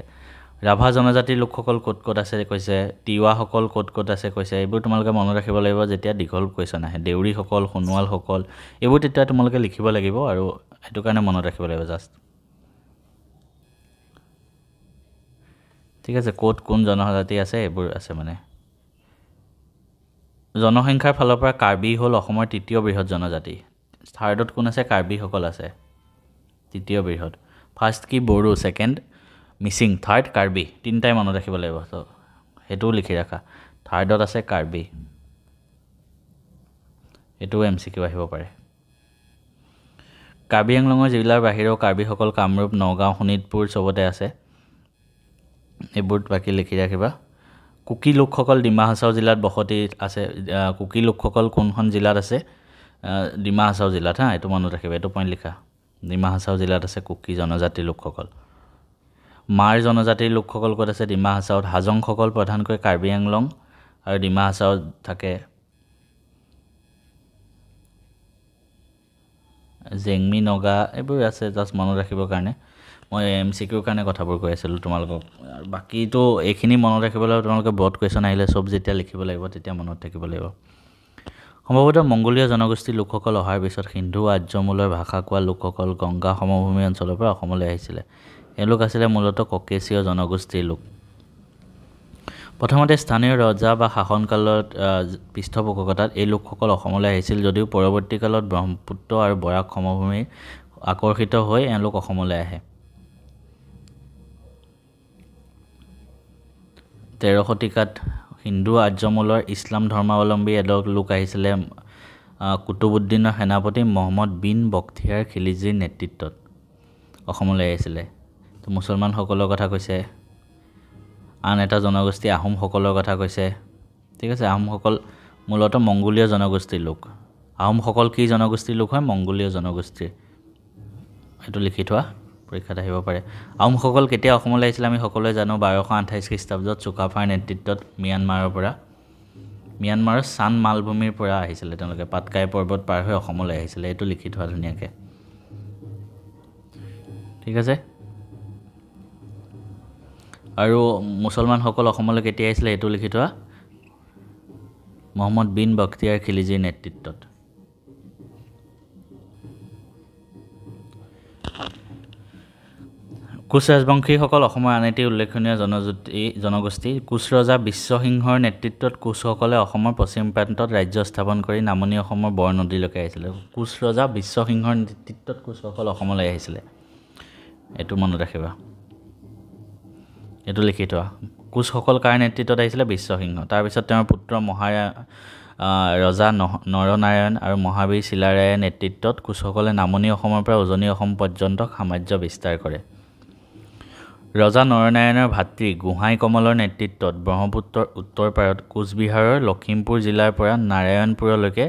ৰাভা জনজাতিৰ লোকসকল ক'ত ক'ত আছে কৈছে, তিৱাসকল ক'ত ক'ত আছে কৈছে। এইবোৰ তোমালোকে মনত ৰাখিব লাগিব যেতিয়া দীঘল কুৱেশ্যন আহে। দেউৰীসকল, সোণোৱালসকল, এইবোৰ তেতিয়া তোমালোকে লিখিব লাগিব, আৰু সেইটো কাৰণে মনত ৰাখিব লাগিব জাষ্ট, ঠিক আছে। ক'ত কোন জনজাতি আছে এইবোৰ আছে মানে। জনসংখ্যাৰ ফালৰ পৰা কাৰ্বি হ'ল অসমৰ তৃতীয় বৃহৎ জনজাতি। থাৰ্ডত কোন আছে? কাৰ্বিসকল আছে, তৃতীয় বৃহৎ। ফাৰ্ষ্ট কি? বড়ো, ছেকেণ্ড মিচিং, থাৰ্ড কাৰ্বি, তিনিটাই মনত ৰাখিব লাগিব। তো সেইটোও লিখি ৰাখা। থাৰ্ডত আছে কাৰ্বি, এইটোও MCQ আহিব পাৰে। কাৰ্বি আংলঙৰ জিলাৰ বাহিৰেও কাৰ্বিসকল কামৰূপ নগাঁও শোণিতপুৰ চবতে আছে এইবোৰ বাকী লিখি ৰাখিবা কুকি লোকসকল ডিমা হাছাও জিলাত বসতি আছে কুকি লোকসকল কোনখন জিলাত আছে ডিমা হাছাও জিলাত হা এইটো মনত ৰাখিবা এইটো পইণ্ট লিখা ডিমা হাছাও জিলাত আছে কুকি জনজাতিৰ লোকসকল মাৰ জনজাতিৰ লোকসকল ক'ত আছে ডিমা হাছাওত হাজংসকল প্ৰধানকৈ কাৰ্বি আংলং আৰু ডিমা হাছাওত থাকে জেংমি নগা এইবোৰ আছে জাষ্ট মনত ৰাখিবৰ কাৰণে মই MCQৰ কাৰণে কথাবোৰ কৈ আছিলোঁ তোমালোকক আৰু বাকীটো এইখিনি মনত ৰাখিবলৈ তোমালোকে ব্ৰড কুৱেশ্যন আহিলে চব যেতিয়া লিখিব লাগিব তেতিয়া মনত থাকিব লাগিব সম্ভৱতঃ মংগোলীয় জনগোষ্ঠীৰ লোকসকল অহাৰ পিছত সিন্ধু আৰ্যমূলৰ ভাষা কোৱা লোকসকল গংগা সমভূমি অঞ্চলৰ পৰা অসমলৈ আহিছিলে এওঁলোক আছিলে মূলতঃ ককেশীয় জনগোষ্ঠীৰ লোক প্ৰথমতে স্থানীয় ৰজা বা শাসনকালত পৃষ্ঠপোষকতাত এই লোকসকল অসমলৈ আহিছিল যদিও পৰৱৰ্তী কালত ব্ৰহ্মপুত্ৰ আৰু বৰাক সমভূমি আকৰ্ষিত হৈ এওঁলোক অসমলৈ আহে 13 শতিকাত হিন্দু আৰ্যমূলৰ ইছলাম ধৰ্মাৱলম্বী এডক লোক আহিছিলে কুতুবুদ্দিনৰ সেনাপতি মহম্মদ বিন বখতিয়াৰ খিলিজিৰ নেতৃত্বত অসমলৈ আহিছিলে তো মুছলমানসকলৰ কথা কৈছে আন এটা জনগোষ্ঠী আহোমসকলৰ কথা কৈছে ঠিক আছে আহোমসকল মূলতঃ মংগোলীয় জনগোষ্ঠীৰ লোক আহোমসকল কি জনগোষ্ঠীৰ লোক হয় মংগোলীয় জনগোষ্ঠীৰ এইটো লিখি থোৱা পৰীক্ষাত আহিব পাৰে আহোমসকল কেতিয়া অসমলৈ আহিছিল আমি সকলোৱে জানো 1228 খ্ৰীষ্টাব্দত চুকাফাৰ নেতৃত্বত ম্যানমাৰৰ চান মালভূমিৰ পৰা আহিছিলে তেওঁলোকে পাটকাই পৰ্বত পাৰ হৈ অসমলৈ আহিছিলে এইটো লিখি থোৱা ধুনীয়াকৈ ঠিক আছে আৰু মুছলমানসকল অসমলৈ কেতিয়া আহিছিলে এইটো লিখি থোৱা মহম্মদ বিন বখতিয়াৰ খিলিজিৰ নেতৃত্বত কোচ ৰাজবংশীসকল অসমৰ আন এটি উল্লেখনীয় জনগোষ্ঠী কোচ ৰজা বিশ্বসিংহৰ নেতৃত্বত কোচসকলে অসমৰ পশ্চিম প্ৰান্তত ৰাজ্য স্থাপন কৰি নামনি অসমৰ বৰনদীলৈকে আহিছিলে কোচ ৰজা বিশ্বসিংহৰ নেতৃত্বত কোচসকল অসমলৈ আহিছিলে এইটো মনত ৰাখিবা এইটো লিখি থোৱা কোচসকল কাৰ নেতৃত্বত আহিছিলে বিশ্বসিংহ তাৰপিছত তেওঁৰ পুত্ৰ ৰজা নৰনাৰায়ণ আৰু মহাবীৰ চিলাৰায়ৰ নেতৃত্বত কোচসকলে নামনি অসমৰ পৰা উজনি অসম পৰ্যন্ত সাম্ৰাজ্য বিস্তাৰ কৰে ৰজা নৰনাৰায়ণৰ ভাতৃ গোহাঁই কমলৰ নেতৃত্বত ব্ৰহ্মপুত্ৰৰ উত্তৰ পাৰত কোচবিহাৰৰ লখিমপুৰ জিলাৰ পৰা নাৰায়ণপুৰলৈকে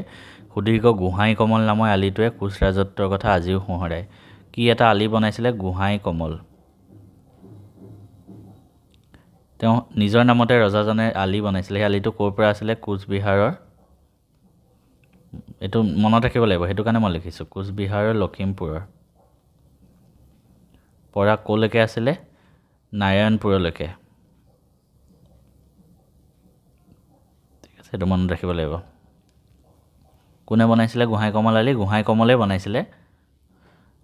সুদীৰ্ঘ গোহাঁই কমল নামৰ আলিটোৱে কোচ ৰাজত্বৰ কথা আজিও সোঁৱৰাই কি এটা আলি বনাইছিলে গোহাঁই কমল তেওঁ নিজৰ নামতে ৰজাজনে আলি বনাইছিলে সেই আলিটো ক'ৰ পৰা আছিলে কোচবিহাৰৰ এইটো মনত ৰাখিব লাগিব সেইটো কাৰণে মই লিখিছোঁ কোচবিহাৰৰ লখিমপুৰৰ পৰা ক'লৈকে আছিলে নাৰায়ণপুৰলৈকে ঠিক আছে এইটো মনত ৰাখিব লাগিব কোনে বনাইছিলে গোহাঁই কমল আলি গোহাঁই কমলে বনাইছিলে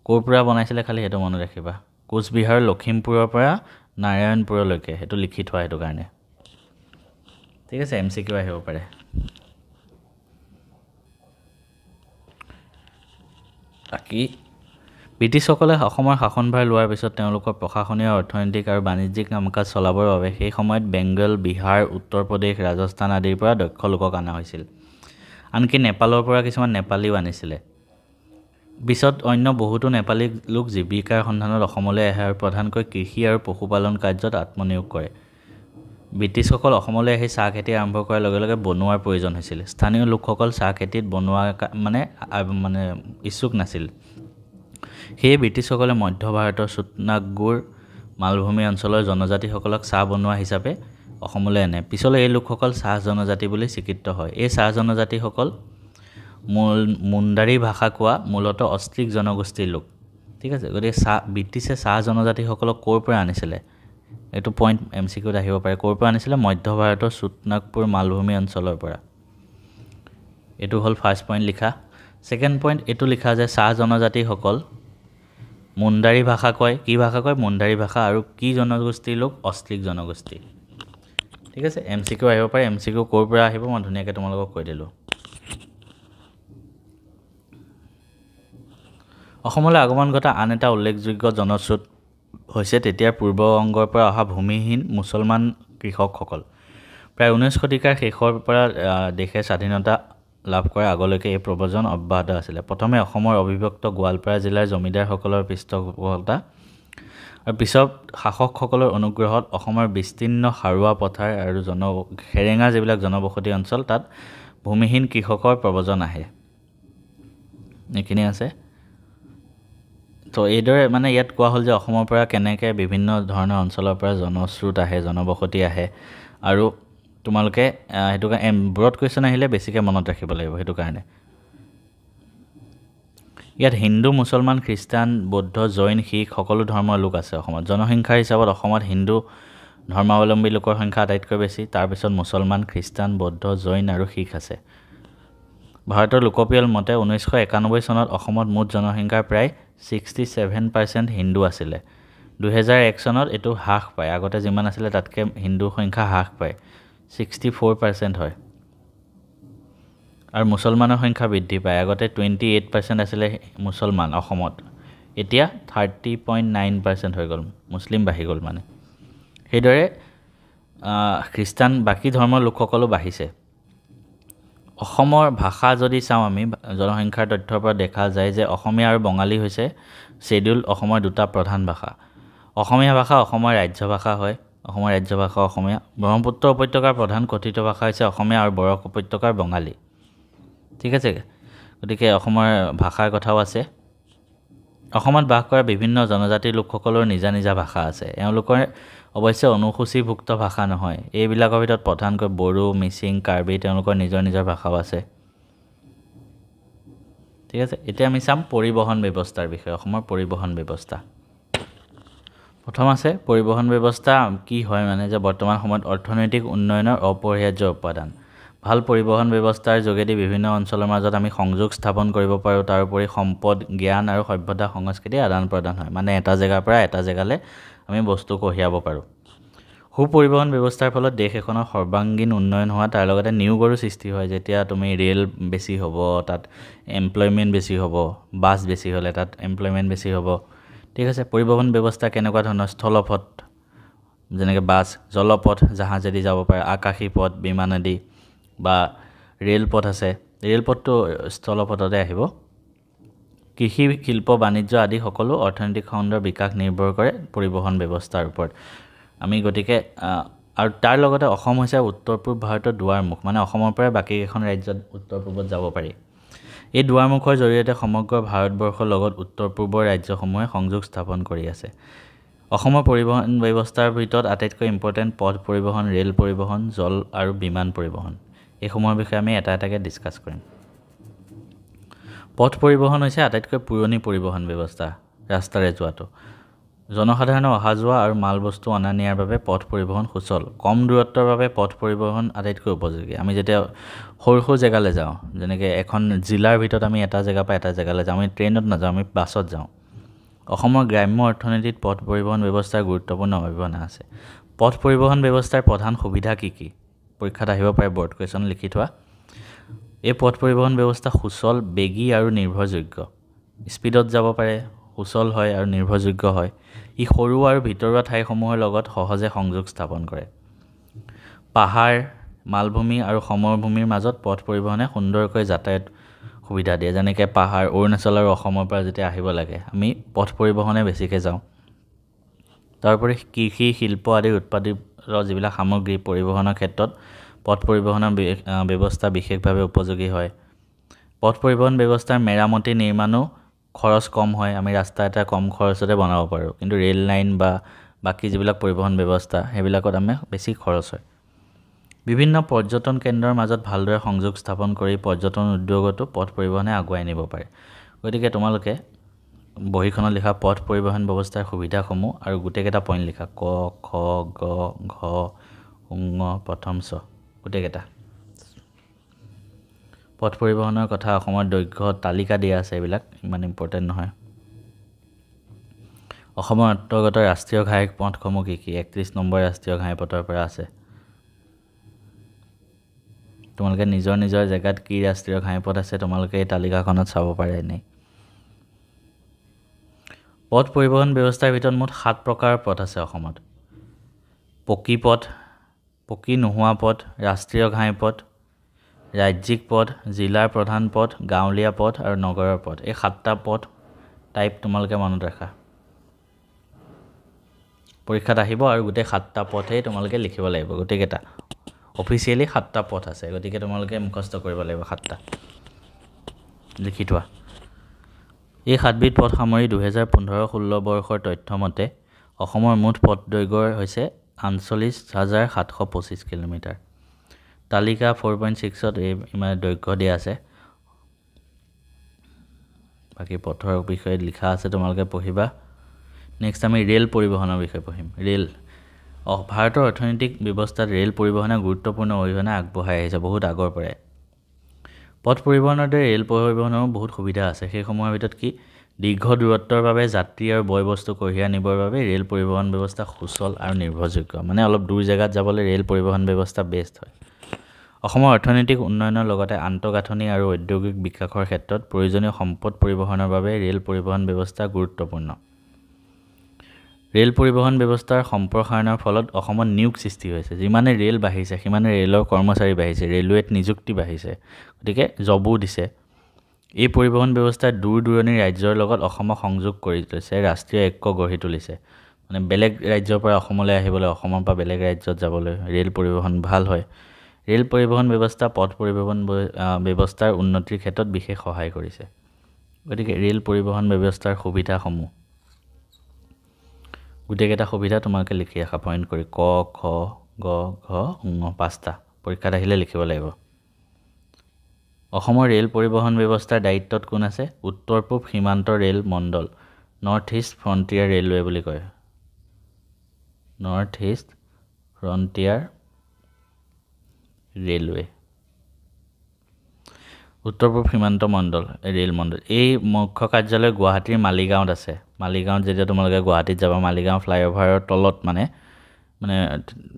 ক'ৰ পৰা বনাইছিলে খালি সেইটো মনত ৰাখিবা কোচবিহাৰ লখিমপুৰৰ পৰা নাৰায়ণপুৰলৈকে সেইটো লিখি থোৱা সেইটো কাৰণে ঠিক আছে MCQ আহিব পাৰে বাকী ব্ৰিটিছসকলে অসমৰ শাসনভাৰ লোৱাৰ পিছত তেওঁলোকৰ প্ৰশাসনীয় অৰ্থনৈতিক আৰু বাণিজ্যিক কাম-কাজ চলাবৰ বাবে সেই সময়ত বেংগল বিহাৰ উত্তৰ প্ৰদেশ ৰাজস্থান আদিৰ পৰা দক্ষ লোকক অনা হৈছিল আনকি নেপালৰ পৰা কিছুমান নেপালীও আনিছিলে পিছত অন্য বহুতো নেপালী লোক জীৱিকাৰ সন্ধানত অসমলৈ আহে আৰু প্ৰধানকৈ কৃষি আৰু পশুপালন কাৰ্যত আত্মনিয়োগ কৰে ব্ৰিটিছসকল অসমলৈ আহি চাহ খেতি আৰম্ভ কৰাৰ লগে লগে বনোৱাৰ প্ৰয়োজন হৈছিল স্থানীয় লোকসকল চাহ খেতিত বনোৱা মানে ইচ্ছুক নাছিল সেয়ে ব্ৰিটিছসকলে মধ্য ভাৰতৰ চুটনাগপুৰ মালভূমি অঞ্চলৰ জনজাতিসকলক চাহ বনোৱা হিচাপে অসমলৈ আনে পিছলৈ এই লোকসকল চাহ জনজাতি বুলি স্বীকৃত হয় এই চাহ জনজাতিসকল মুণ্ডাৰী ভাষা কোৱা মূলতঃ অষ্ট্ৰিক জনগোষ্ঠীৰ লোক ঠিক আছে গতিকে ব্ৰিটিছে চাহ জনজাতিসকলক ক'ৰ পৰা আনিছিলে এইটো পইণ্ট MCQত আহিব পাৰে ক'ৰ পৰা আনিছিলে মধ্য ভাৰতৰ চুটনাগপুৰ মালভূমি অঞ্চলৰ পৰা এইটো হ'ল ফাৰ্ষ্ট পইণ্ট লিখা ছেকেণ্ড পইণ্ট এইটো লিখা যে চাহ জনজাতিসকল মুণ্ডাৰী ভাষা কয় কি ভাষা কয় মুণ্ডাৰী ভাষা আৰু কি জনগোষ্ঠীৰ লোক অষ্ট্ৰিক জনগোষ্ঠী ঠিক আছে MCQ আহিব পাৰে MCQ ক'ৰ পৰা আহিব মই ধুনীয়াকৈ তোমালোকক কৈ দিলোঁ অসমলৈ আগমন ঘটা আন এটা উল্লেখযোগ্য জনস্ৰোত হৈছে তেতিয়াৰ পূৰ্ব অংগৰ পৰা অহা ভূমিহীন মুছলমান কৃষকসকল প্ৰায় 19 শতিকাৰ শেষৰ পৰা দেশে স্বাধীনতা লাভ কৰা আগলৈকে এই প্ৰব্ৰজন অব্যাহত আছিলে প্ৰথমে অসমৰ অবিভক্ত গোৱালপাৰা জিলাৰ জমিদাৰসকলৰ পৃষ্ঠপোষকতা আৰু পিছত শাসকসকলৰ অনুগ্ৰহত অসমৰ বিস্তীৰ্ণ সাৰুৱা পথাৰ আৰু খেৰেঙা যিবিলাক জনবসতি অঞ্চল তাত ভূমিহীন কৃষকৰ প্ৰব্ৰজন আহে এইখিনি আছে তো এইদৰে মানে ইয়াত কোৱা হ'ল যে অসমৰ পৰা কেনেকৈ বিভিন্ন ধৰণৰ অঞ্চলৰ পৰা জনস্ৰোত আহে জনবসতি আহে আৰু তোমালোকে সেইটো ব্ৰড কুৱেশ্যন আহিলে বেছিকৈ মনত ৰাখিব লাগিব সেইটো কাৰণে ইয়াত হিন্দু মুছলমান খ্ৰীষ্টান বৌদ্ধ জৈন শিখ সকলো ধৰ্মৰ লোক আছে অসমত জনসংখ্যাৰ হিচাপত অসমত হিন্দু ধৰ্মাৱলম্বী লোকৰ সংখ্যা আটাইতকৈ বেছি তাৰপিছত মুছলমান খ্ৰীষ্টান বৌদ্ধ জৈন আৰু শিখ আছে ভাৰতৰ লোকপিয়ল মতে 1991 চনত অসমত মুঠ জনসংখ্যাৰ প্ৰায় 67% হিন্দু আছিলে 2001 চনত এইটো হ্ৰাস পায় আগতে যিমান আছিলে তাতকৈ হিন্দু সংখ্যা হ্ৰাস পায় 64% হয় আৰু মুছলমানৰ সংখ্যা বৃদ্ধি পায় আগতে 28% আছিলে মুছলমান অসমত এতিয়া 30.9% হৈ গ'ল মুছলিম বাঢ়ি গ'ল মানে সেইদৰে খ্ৰীষ্টান বাকী ধৰ্মৰ লোকসকলো বাঢ়িছে অসমৰ ভাষা যদি চাওঁ আমি জনসংখ্যাৰ তথ্যৰ পৰা দেখা যায় যে অসমীয়া আৰু বঙালী হৈছে শেডিউল অসমৰ দুটা প্ৰধান ভাষা অসমীয়া ভাষা অসমৰ ৰাজ্য ভাষা হয় অসমৰ ৰাজ্য ভাষা অসমীয়া ব্ৰহ্মপুত্ৰ উপত্যকাৰ প্ৰধান কথিত ভাষা হৈছে অসমীয়া আৰু বৰাক উপত্যকাৰ বঙালী ঠিক আছে গতিকে অসমৰ ভাষাৰ কথাও আছে অসমত বাস কৰা বিভিন্ন জনজাতিৰ লোকসকলৰ নিজা নিজা ভাষা আছে এওঁলোকৰ অৱশ্যে অনুসূচীভুক্ত ভাষা নহয় এইবিলাকৰ ভিতৰত প্ৰধানকৈ বড়ো মিচিং কাৰ্বি তেওঁলোকৰ নিজৰ নিজৰ ভাষাও আছে ঠিক আছে এতিয়া আমি চাম পৰিবহণ ব্যৱস্থাৰ বিষয়ে অসমৰ পৰিবহণ ব্যৱস্থা প্ৰথম আছে পৰিবহণ ব্যৱস্থা কি হয় মানে যে বৰ্তমান সময়ত অৰ্থনৈতিক উন্নয়নৰ অপৰিহাৰ্য উপাদান ভাল পৰিবহণ ব্যৱস্থাৰ যোগেদি বিভিন্ন অঞ্চলৰ মাজত আমি সংযোগ স্থাপন কৰিব পাৰোঁ তাৰ উপৰি সম্পদ জ্ঞান আৰু সভ্যতা সংস্কৃতি আদান প্ৰদান হয় মানে এটা জেগাৰ পৰা এটা জেগালৈ আমি বস্তু কঢ়িয়াব পাৰোঁ সুপৰিবহণ ব্যৱস্থাৰ ফলত দেশ এখনৰ সৰ্বাংগীন উন্নয়ন হোৱা তাৰ লগতে নিয়োগৰো সৃষ্টি হয় যেতিয়া তুমি ৰেল বেছি হ'ব তাত এমপ্লয়মেণ্ট বেছি হ'ব বাছ বেছি হ'লে তাত এমপ্লয়মেণ্ট বেছি হ'ব ঠিক আছে পৰিবহণ ব্যৱস্থা কেনেকুৱা ধৰণৰ স্থলপথ যেনেকৈ বাছ জলপথ জাহাজেদি যাব পাৰে আকাশী পথ বিমান আদি বা ৰেলপথ আছে ৰেলপথটো স্থলপথতে আহিব কৃষি শিল্প বাণিজ্য আদি সকলো অৰ্থনৈতিক খণ্ডৰ বিকাশ নিৰ্ভৰ কৰে পৰিবহণ ব্যৱস্থাৰ ওপৰত আমি গতিকে আৰু তাৰ লগতে অসম হৈছে উত্তৰ পূব ভাৰতৰ দুৱাৰমুখ মানে অসমৰ পৰা বাকী এখন ৰাজ্যত উত্তৰ পূবত যাব পাৰি এই দুৱাৰমুখৰ জৰিয়তে সমগ্ৰ ভাৰতবৰ্ষৰ লগত উত্তৰ পূবৰ ৰাজ্যসমূহে সংযোগ স্থাপন কৰি আছে অসমৰ পৰিবহণ ব্যৱস্থাৰ ভিতৰত আটাইতকৈ ইম্পৰ্টেণ্ট পথ পৰিবহণ ৰেল পৰিবহণ জল আৰু বিমান পৰিবহণ এইসমূহৰ বিষয়ে আমি এটা এটাকৈ ডিছকাছ কৰিম পথ পৰিবহণ হৈছে আটাইতকৈ পুৰণি পৰিবহণ ব্যৱস্থা ৰাস্তাৰে যোৱাটো জনসাধাৰণৰ অহা যোৱা আৰু মাল বস্তু অনা নিয়াৰ বাবে পথ পৰিবহণ সুচল কম দূৰত্বৰ বাবে পথ পৰিবহণ আটাইতকৈ উপযোগী আমি যেতিয়া সৰু সৰু জেগালৈ যাওঁ যেনেকৈ এখন জিলাৰ ভিতৰত আমি এটা জেগাৰ পৰা এটা জেগালৈ যাওঁ আমি ট্ৰেইনত নাযাওঁ আমি বাছত যাওঁ অসমৰ গ্ৰাম্য অৰ্থনীতিত পথ পৰিবহণ ব্যৱস্থাৰ গুৰুত্বপূৰ্ণ অৱদান আছে পথ পৰিবহণ ব্যৱস্থাৰ প্ৰধান সুবিধা কি কি পৰীক্ষাত আহিব পাৰে বৰ্ড কুৱেশ্যন লিখি থোৱা এই পথ পৰিবহণ ব্যৱস্থা সুচল বেগী আৰু নিৰ্ভৰযোগ্য স্পীডত যাব পাৰে সুচল হয় আৰু নিৰ্ভৰযোগ্য হয় ই সৰু আৰু ভিতৰুৱা ঠাইসমূহৰ লগত সহজে সংযোগ স্থাপন কৰে পাহাৰ মালভূমি আৰু সমভূমিৰ মাজত পথ পৰিবহণে সুন্দৰকৈ যাতায়াত সুবিধা দিয়ে যেনেকৈ পাহাৰ অৰুণাচল আৰু অসমৰ পৰা যেতিয়া আহিব লাগে আমি পথ পৰিবহণে বেছিকৈ যাওঁ তাৰোপৰি কৃষি শিল্প আদি উৎপাদিত যিবিলাক সামগ্ৰী পৰিবহণৰ ক্ষেত্ৰত পথ পৰিবহণৰ ব্যৱস্থা বিশেষভাৱে উপযোগী হয় পথ পৰিবহণ ব্যৱস্থাৰ মেৰামতি নিৰ্মাণো খৰচ কম হয় আমি ৰাস্তা এটা কম খৰচতে বনাব পাৰোঁ কিন্তু ৰেল লাইন বা বাকী যিবিলাক পৰিবহণ ব্যৱস্থা সেইবিলাকত আমি বেছি খৰচ হয় বিভিন্ন পৰ্যটন কেন্দ্ৰৰ মাজত ভালদৰে সংযোগ স্থাপন কৰি পৰ্যটন উদ্যোগতো পথ পৰিবহণে আগুৱাই নিব পাৰে গতিকে তোমালোকে বহিখনত লিখা পথ পৰিবহণ ব্যৱস্থাৰ সুবিধাসমূহ আৰু গোটেইকেইটা পইণ্ট লিখা ক খ গ ঘ ঙ প্ৰথম চ গোটেইকেইটা পথ পৰিবহণৰ কথা অসমৰ দৈৰ্ঘ্য তালিকা দিয়া আছে এইবিলাক ইমান ইম্পৰ্টেণ্ট নহয় অসমৰ অন্তৰ্গত ৰাষ্ট্ৰীয় ঘাইপথ পথসমূহ কি কি 31 নম্বৰ ৰাষ্ট্ৰীয় ঘাইপথৰ পৰা আছে তোমালোকে নিজৰ নিজৰ জেগাত কি ৰাষ্ট্ৰীয় ঘাইপথ আছে তোমালোকে এই তালিকাখনত চাব পাৰে এনেই পথ পৰিবহণ ব্যৱস্থাৰ ভিতৰত মুঠ 7 প্ৰকাৰৰ পথ আছে অসমত পকী পথ পকী নোহোৱা পথ ৰাষ্ট্ৰীয় ঘাইপথ ৰাজ্যিক পথ, জিলাৰ প্ৰধান পথ, গাঁৱলীয়া পথ আৰু নগৰৰ পথ। এই 7টা পথ টাইপ তোমালোকে মনত ৰাখা। পৰীক্ষাত আহিব আৰু গোটেই 7টা পথেই তোমালোকে লিখিব লাগিব গোটেইকেইটা। অফিচিয়েলি 7টা পথ আছে, গতিকে তোমালোকে মুখস্থ কৰিব লাগিব 7টা। লিখি থোৱা। এই 7বিধ পথ সামৰি 2015-16 বৰ্ষৰ তথ্য মতে অসমৰ মুঠ পথ দৈৰ্ঘ্য হৈছে 48,725 কিলোমিটাৰ। তালিকা 4.6ত ইমান দৈৰ্ঘ্য দিয়া আছে। বাকী পথৰ বিষয়ে লিখা আছে, তোমালোকে পঢ়িবা। নেক্সট আমি ৰেল পৰিবহণৰ বিষয়ে পঢ়িম। ৰেল ভাৰতৰ অৰ্থনৈতিক ব্যৱস্থাত ৰেল পৰিবহণে গুৰুত্বপূৰ্ণ অৰিহণা আগবঢ়াই আহিছে বহুত আগৰ পৰাই। পথ পৰিবহণৰ দৰে ৰেল পৰিবহণৰো বহুত সুবিধা আছে। সেইসমূহৰ ভিতৰত কি? দীৰ্ঘ দূৰত্বৰ বাবে যাত্ৰী আৰু বয় বস্তু কঢ়িয়াই নিবৰ বাবে ৰেল পৰিবহণ ব্যৱস্থা সুচল আৰু নিৰ্ভৰযোগ্য। মানে অলপ দূৰ জেগাত যাবলৈ ৰেল পৰিবহণ ব্যৱস্থা বেষ্ট হয়। অসমৰ অৰ্থনৈতিক উন্নয়নৰ লগতে আন্তঃগাঁথনি আৰু ঔদ্যোগিক বিকাশৰ ক্ষেত্ৰত প্ৰয়োজনীয় সম্পদ পৰিবহণৰ বাবে ৰেল পৰিবহণ ব্যৱস্থা গুৰুত্বপূৰ্ণ। ৰেল পৰিবহণ ব্যৱস্থাৰ সম্প্ৰসাৰণৰ ফলত অসমত নিয়োগ সৃষ্টি হৈছে। যিমানে ৰেল বাঢ়িছে সিমানে ৰেলৰ কৰ্মচাৰী বাঢ়িছে, ৰেলৱেত নিযুক্তি বাঢ়িছে, গতিকে জবো দিছে। এই পৰিবহণ ব্যৱস্থাই দূৰ দূৰণিৰ ৰাজ্যৰ লগত অসমক সংযোগ কৰি লৈছে, ৰাষ্ট্ৰীয় ঐক্য গঢ়ি তুলিছে। মানে বেলেগ ৰাজ্যৰ পৰা অসমলৈ আহিবলৈ, অসমৰ পৰা বেলেগ ৰাজ্যত যাবলৈ ৰেল পৰিবহণ ভাল হয়। ৰেল পৰিবহণ ব্যৱস্থা পথ পৰিবহণ ব্যৱস্থাৰ উন্নতিৰ ক্ষেত্ৰত বিশেষ সহায় কৰিছে। গতিকে ৰেল পৰিবহণ ব্যৱস্থাৰ সুবিধাসমূহ গোটেইকেইটা সুবিধা তোমালোকে লিখি ৰাখা পইণ্ট কৰি। ক, খ, গ, ঘ, ঙ 5টা পৰীক্ষাত আহিলে লিখিব লাগিব। অসমৰ ৰেল পৰিবহণ ব্যৱস্থাৰ দায়িত্বত কোন আছে? উত্তৰ পূব সীমান্ত ৰেল মণ্ডল, নৰ্থ ইষ্ট ফ্ৰণ্টিয়াৰ ৰেলৱে বুলি কয়। নৰ্থ ইষ্ট ফ্ৰণ্টিয়াৰ ৰেলৱে, উত্তৰ পূব সীমান্ত মণ্ডল ৰেল মণ্ডল। এই মুখ্য কাৰ্যালয় গুৱাহাটীৰ মালিগাঁৱত আছে। মালিগাঁৱত যেতিয়া তোমালোকে গুৱাহাটীত যাবা, মালিগাঁও ফ্লাইঅভাৰৰ তলত মানে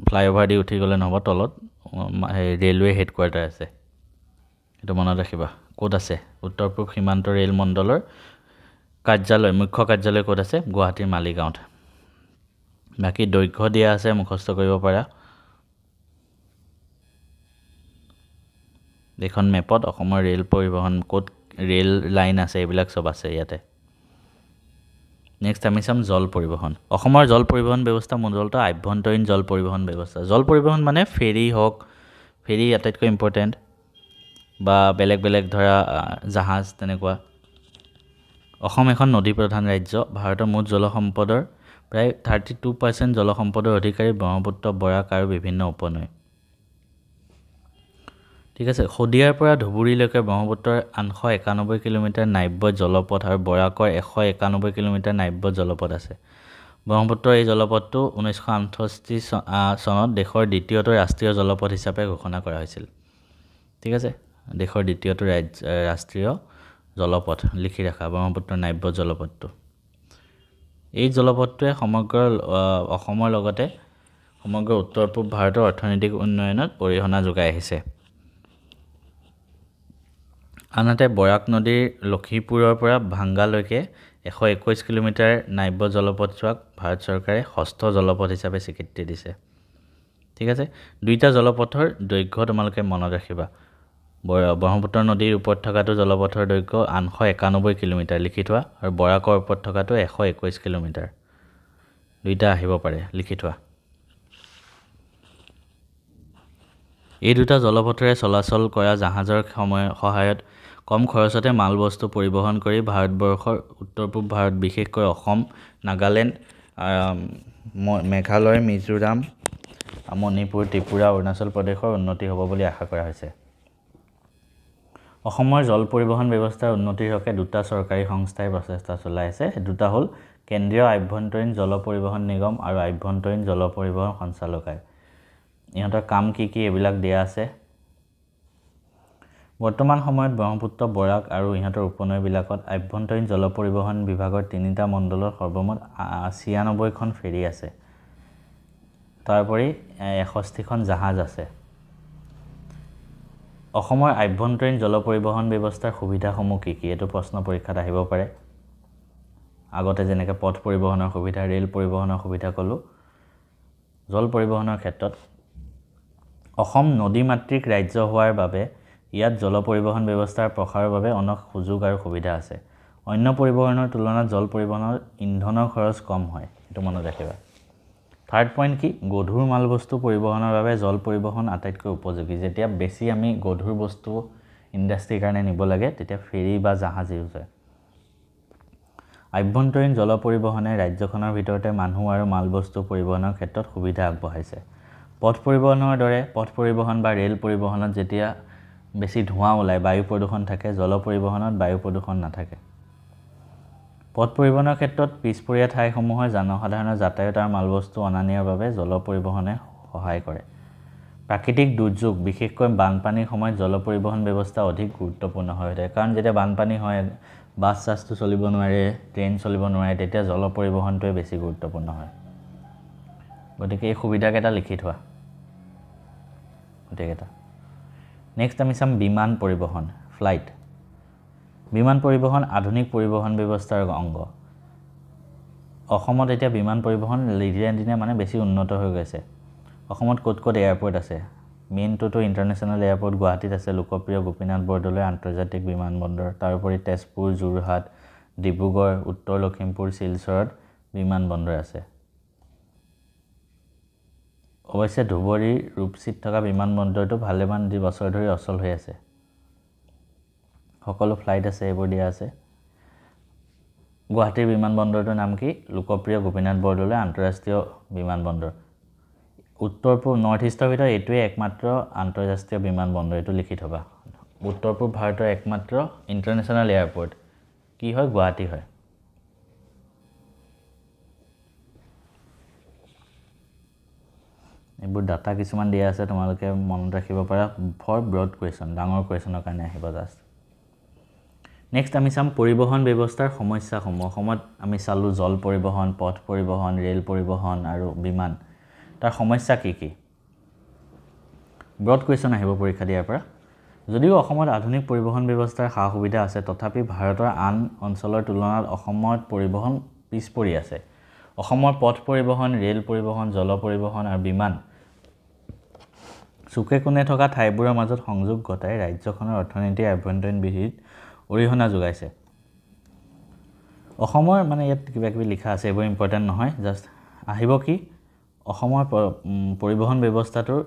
ফ্লাইঅভাৰ দি উঠি গ'লে নহ'ব, তলত ৰেলৱে হেডকোৱাৰ্টাৰ আছে। সেইটো মনত ৰাখিবা। ক'ত আছে? উত্তৰ পূব সীমান্ত ৰেল মণ্ডলৰ কাৰ্যালয়, মুখ্য কাৰ্যালয় ক'ত আছে? গুৱাহাটীৰ মালিগাঁৱত। বাকী দৈৰ্ঘ্য দিয়া আছে, মুখস্থ কৰিব পাৰা। এইখন মেপত অসমৰ ৰেল পৰিবহণ ক'ত ৰেল লাইন আছে এইবিলাক চব আছে ইয়াতে। নেক্সট আমি চাম জল পৰিবহণ। অসমৰ জল পৰিবহণ ব্যৱস্থা মূলতঃ আভ্যন্তৰীণ জল পৰিবহণ ব্যৱস্থা। জল পৰিবহণ মানে ফেৰী হওক, ফেৰী আটাইতকৈ ইম্পৰ্টেণ্ট, বা বেলেগ বেলেগ ধৰা জাহাজ তেনেকুৱা। অসম এখন নদী প্ৰধান ৰাজ্য। ভাৰতৰ মুঠ জলসম্পদৰ প্ৰায় 32% জলসম্পদৰ অধিকাৰী ব্ৰহ্মপুত্ৰ, বৰাক আৰু বিভিন্ন উপনৈ। ঠিক আছে। শদিয়াৰ পৰা ধুবুৰীলৈকে ব্ৰহ্মপুত্ৰৰ 891 কিলোমিটাৰ নাব্য জলপথ আৰু বৰাকৰ 191 কিলোমিটাৰ নাব্য জলপথ আছে। ব্ৰহ্মপুত্ৰৰ এই জলপথটো 1968 চনত দেশৰ দ্বিতীয়টো ৰাষ্ট্ৰীয় জলপথ হিচাপে ঘোষণা কৰা হৈছিল। ঠিক আছে, দেশৰ দ্বিতীয়টো ৰাষ্ট্ৰীয় জলপথ লিখি ৰাখা, ব্ৰহ্মপুত্ৰ নাব্য জলপথটো। এই জলপথটোৱে সমগ্ৰ অসমৰ লগতে সমগ্ৰ উত্তৰ পূব ভাৰতৰ অৰ্থনৈতিক উন্নয়নত অৰিহণা যোগাই আহিছে। আনহাতে বৰাক নদীৰ লখিমপুৰৰ পৰা ভাঙ্গালৈকে 121 কিলোমিটাৰ নাব্য জলপথছোৱাক ভাৰত চৰকাৰে ষষ্ঠ জলপথ হিচাপে স্বীকৃতি দিছে। ঠিক আছে, দুইটা জলপথৰ দৈৰ্ঘ্য তোমালোকে মনত ৰাখিবা। ব্ৰহ্মপুত্ৰ নদীৰ ওপৰত থকাটো জলপথৰ দৈৰ্ঘ্য 891 কিলোমিটাৰ লিখি থোৱা, আৰু বৰাকৰ ওপৰত থকাটো 121 কিলোমিটাৰ। দুইটা আহিব পাৰে, লিখি থোৱা। এই দুটা জলপথেৰে চলাচল কৰা জাহাজৰ সহায়ত কম খৰচতে মাল বস্তু পৰিবহণ কৰি ভাৰতবৰ্ষৰ উত্তৰ পূব ভাৰত, বিশেষকৈ অসম, নাগালেণ্ড, মেঘালয়, মিজোৰাম, মণিপুৰ, ত্ৰিপুৰা, অৰুণাচল প্ৰদেশৰ উন্নতি হ'ব বুলি আশা কৰা হৈছে। অসমৰ জল পৰিবহণ ব্যৱস্থাৰ উন্নতিৰ হকে দুটা চৰকাৰী সংস্থাই প্ৰচেষ্টা চলাই আছে। দুটা হ'ল কেন্দ্ৰীয় আভ্যন্তৰীণ জল পৰিবহণ নিগম আৰু আভ্যন্তৰীণ জল পৰিবহণ সঞ্চালকালয়। ইহঁতৰ কাম কি কি এইবিলাক দিয়া আছে। বৰ্তমান সময়ত ব্ৰহ্মপুত্ৰ, বৰাক আৰু ইহঁতৰ উপনৈবিলাকত আভ্যন্তৰীণ জল পৰিবহণ বিভাগৰ 3টা মণ্ডলত সৰ্বমুঠ 96খন ফেৰী আছে। তাৰোপৰি 61খন জাহাজ আছে। অসমৰ আভ্যন্তৰীণ জল পৰিবহণ ব্যৱস্থাৰ সুবিধাসমূহ কি কি? এইটো প্ৰশ্ন পৰীক্ষাত আহিব পাৰে। আগতে যেনেকৈ পথ পৰিবহণৰ সুবিধা, ৰেল পৰিবহণৰ সুবিধা ক'লোঁ। জল পৰিবহণৰ ক্ষেত্ৰত অসম নদীমাতৃক ৰাজ্য হোৱাৰ বাবে ইয়াত জল পৰিবহণ ব্যৱস্থাৰ প্ৰসাৰৰ বাবে অনেক সুযোগ আৰু সুবিধা আছে অন্য পৰিবহণৰ তুলনাত জল পৰিবহণৰ ইন্ধনৰ খৰচ কম হয় এটো মনত ৰাখিবা থাৰ্ড পইণ্ট কি গধুৰ মালবস্তু পৰিবহণৰ বাবে জল পৰিবহণ আটাইতকৈ উপযোগী যেতিয়া বেছি আমি গধুৰ বস্তু ইণ্ডাষ্ট্ৰীৰ কাৰণে নিব লাগে তেতিয়া ফেৰী বা জাহাজ ইউজ হয় আভ্যন্তৰীণ জল পৰিবহণে ৰাজ্যখনৰ ভিতৰতে মানুহ আৰু মালবস্তু পৰিবহণৰ ক্ষেত্ৰত সুবিধা আগবঢ়াইছে পথ পৰিবহণৰ দৰে পথ পৰিবহণ বা ৰেল পৰিবহণত যেতিয়া বেছি ধোঁৱা ওলাই বায়ু প্ৰদূষণ থাকে জল পৰিবহণত বায়ু প্ৰদূষণ নাথাকে পথ পৰিবহণৰ ক্ষেত্ৰত পিছপৰীয়া ঠাইসমূহৰ জনসাধাৰণৰ যাতায়াত আৰু মালবস্তু অনা নিয়াৰ বাবে জল পৰিবহণে সহায় কৰে প্ৰাকৃতিক দুৰ্যোগ বিশেষকৈ বানপানীৰ সময়ত জল পৰিবহণ ব্যৱস্থা অধিক গুৰুত্বপূৰ্ণ হৈ থাকে কাৰণ যেতিয়া বানপানী হয় বাছ চাছটো চলিব নোৱাৰে ট্ৰেইন চলিব নোৱাৰে তেতিয়া জল পৰিবহণটোৱে বেছি গুৰুত্বপূৰ্ণ হয় গতিকে এই সুবিধাকেইটা লিখি থোৱা গতিকেটা নেক্সট আমি চাম বিমান পৰিবহণ ফ্লাইট বিমান পৰিবহণ আধুনিক পৰিবহণ ব্যৱস্থাৰ অংগ অসমত এতিয়া বিমান পৰিবহণ দিনে মানে বেছি উন্নত হৈ গৈছে অসমত ক'ত এয়াৰপোৰ্ট আছে মেইনটো ইণ্টাৰনেশ্যনেল এয়াৰপোৰ্ট গুৱাহাটীত আছে লোকপ্ৰিয় গোপীনাথ বৰদলৈ আন্তৰ্জাতিক বিমানবন্দৰ তাৰোপৰি তেজপুৰ যোৰহাট ডিব্ৰুগড় উত্তৰ লখিমপুৰ শিলচৰত বিমানবন্দৰ আছে অৱশ্যে ধুবুৰী ৰূপসীত থকা বিমানবন্দৰটো ভালেমান বছৰ ধৰি অচল হৈ আছে সকলো ফ্লাইট আছে এইবোৰ দিয়া আছে গুৱাহাটীৰ বিমানবন্দৰটোৰ নাম কি লোকপ্ৰিয় গোপীনাথ বৰদলৈ আন্তঃৰাষ্ট্ৰীয় বিমানবন্দৰ উত্তৰ পূব নৰ্থ ইষ্টৰ ভিতৰত এইটোৱে একমাত্ৰ আন্তঃৰাষ্ট্ৰীয় বিমানবন্দৰ এইটো লিখি থবা উত্তৰ পূব ভাৰতৰ একমাত্ৰ ইণ্টাৰনেশ্যনেল এয়াৰপোৰ্ট কি হয় গুৱাহাটী হয় এইবোৰ ডাটা কিছুমান দিয়া আছে তোমালোকে মনত ৰাখিব পাৰা ফৰ ব্ৰড কোৱেশ্চন ডাঙৰ কোৱেশ্চনৰ কাৰণে আহিব জাস্ট নেক্সট আমি চাম পৰিবহণ ব্যৱস্থাৰ সমস্যাসমূহ অসমত আমি চালো জল পৰিবহণ পথ পৰিবহণ ৰেল পৰিবহণ আৰু বিমান তাৰ সমস্যা কি কি ব্ৰড কোৱেশ্চন আহিব পৰীক্ষা দিয়াৰ পৰা যদিও অসমত আধুনিক পৰিবহণ ব্যৱস্থাৰ সা সুবিধা আছে তথাপি ভাৰতৰ আন অঞ্চলৰ তুলনাত অসমত পৰিবহণ পিছপৰি আছে অসমৰ পথ পৰিবহণ ৰেল পৰিবহণ জল পৰিবহণ আৰু বিমান চুকে কোণে থকা ঠাইবোৰৰ মাজত সংযোগ ঘটাই ৰাজ্যখনৰ অৰ্থনীতিৰ আভ্যন্তৰীণ বৃদ্ধিত অৰিহণা যোগাইছে অসমৰ মানে ইয়াত কিবা কিবি লিখা আছে এইবোৰ ইম্পৰ্টেণ্ট নহয় জাষ্ট আহিব কি অসমৰ পৰিবহণ ব্যৱস্থাটোৰ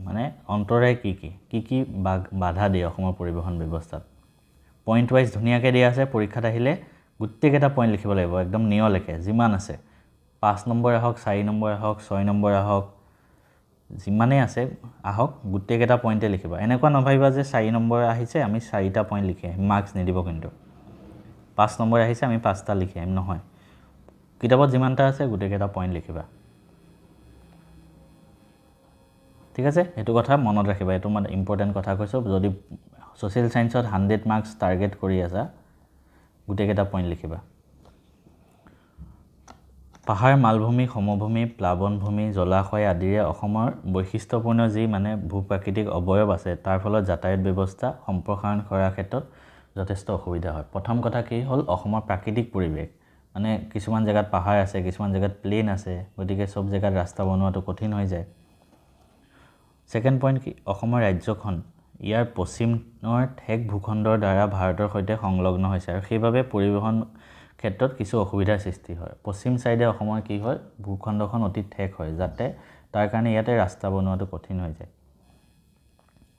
মানে অন্তৰায় কি বাধা দিয়ে অসমৰ পৰিবহণ ব্যৱস্থাত পইণ্ট ওয়াইজ ধুনীয়াকৈ দিয়া আছে পৰীক্ষাত আহিলে গোটেইকেইটা পইণ্ট লিখিব লাগিব একদম নিয়লৈকে যিমান আছে 5 নম্বৰ আহক 4 নম্বৰ আহক 6 নম্বৰ আহক যিমানেই আছে আহক গোটেইকেইটা পইণ্টে লিখিবা এনেকুৱা নভাবিবা যে 4 নম্বৰ আহিছে আমি 4টা পইণ্ট লিখি আহিম মাৰ্কছ নিদিব কিন্তু 5 নম্বৰ আহিছে আমি 5টা লিখি আহিম নহয় কিতাপত যিমানটা আছে গোটেইকেইটা পইণ্ট লিখিবা ঠিক আছে এটো কথা মনত ৰাখিবা এটো মানে ইম্পৰ্টেন্ট কথা কৈছো যদি সোশ্যাল সায়েন্সত 100 মাৰ্কছ টাৰ্গেট কৰি আছা গোটেইকেইটা পইণ্ট লিখিবা পাহাৰ মালভূমি সমভূমি প্লাবনভূমি জলাশয় আদিৰে অসমৰ বৈশিষ্ট্যপূৰ্ণ যি মানে ভূপ্ৰাকৃতিক অবয়ব আছে তাৰ ফলত যাতায়াত ব্যৱস্থা সম্প্ৰসাৰণ কৰাৰ ক্ষেত্ৰত যথেষ্ট অসুবিধা হয় প্ৰথম কথা কি হ'ল অসমৰ প্ৰাকৃতিক পৰিৱেশ মানে কিছুমান জায়গাত পাহাৰ আছে কিছুমান জায়গাত প্লেন আছে গতিকে সব জায়গাত ৰাস্তা বনোৱাটো কঠিন হৈ যায় সেকেন্ড পইণ্ট কি অসমৰ ৰাজ্যখন ইয়াৰ পশ্চিমৰ ঠেক ভূখণ্ডৰ দ্বাৰা ভাৰতৰ সৈতে সংলগ্ন হৈছে আৰু সেইভাবে পৰিবহণ ক্ষেত্ৰত কিছু অসুবিধাৰ সৃষ্টি হয় পশ্চিম সাইডে অসমৰ কি হয় ভূখণ্ডখন অতি ঠেক হয় যাতে তাৰ কাৰণে ইয়াতে ৰাস্তা বনোৱাটো কঠিন হৈ যায়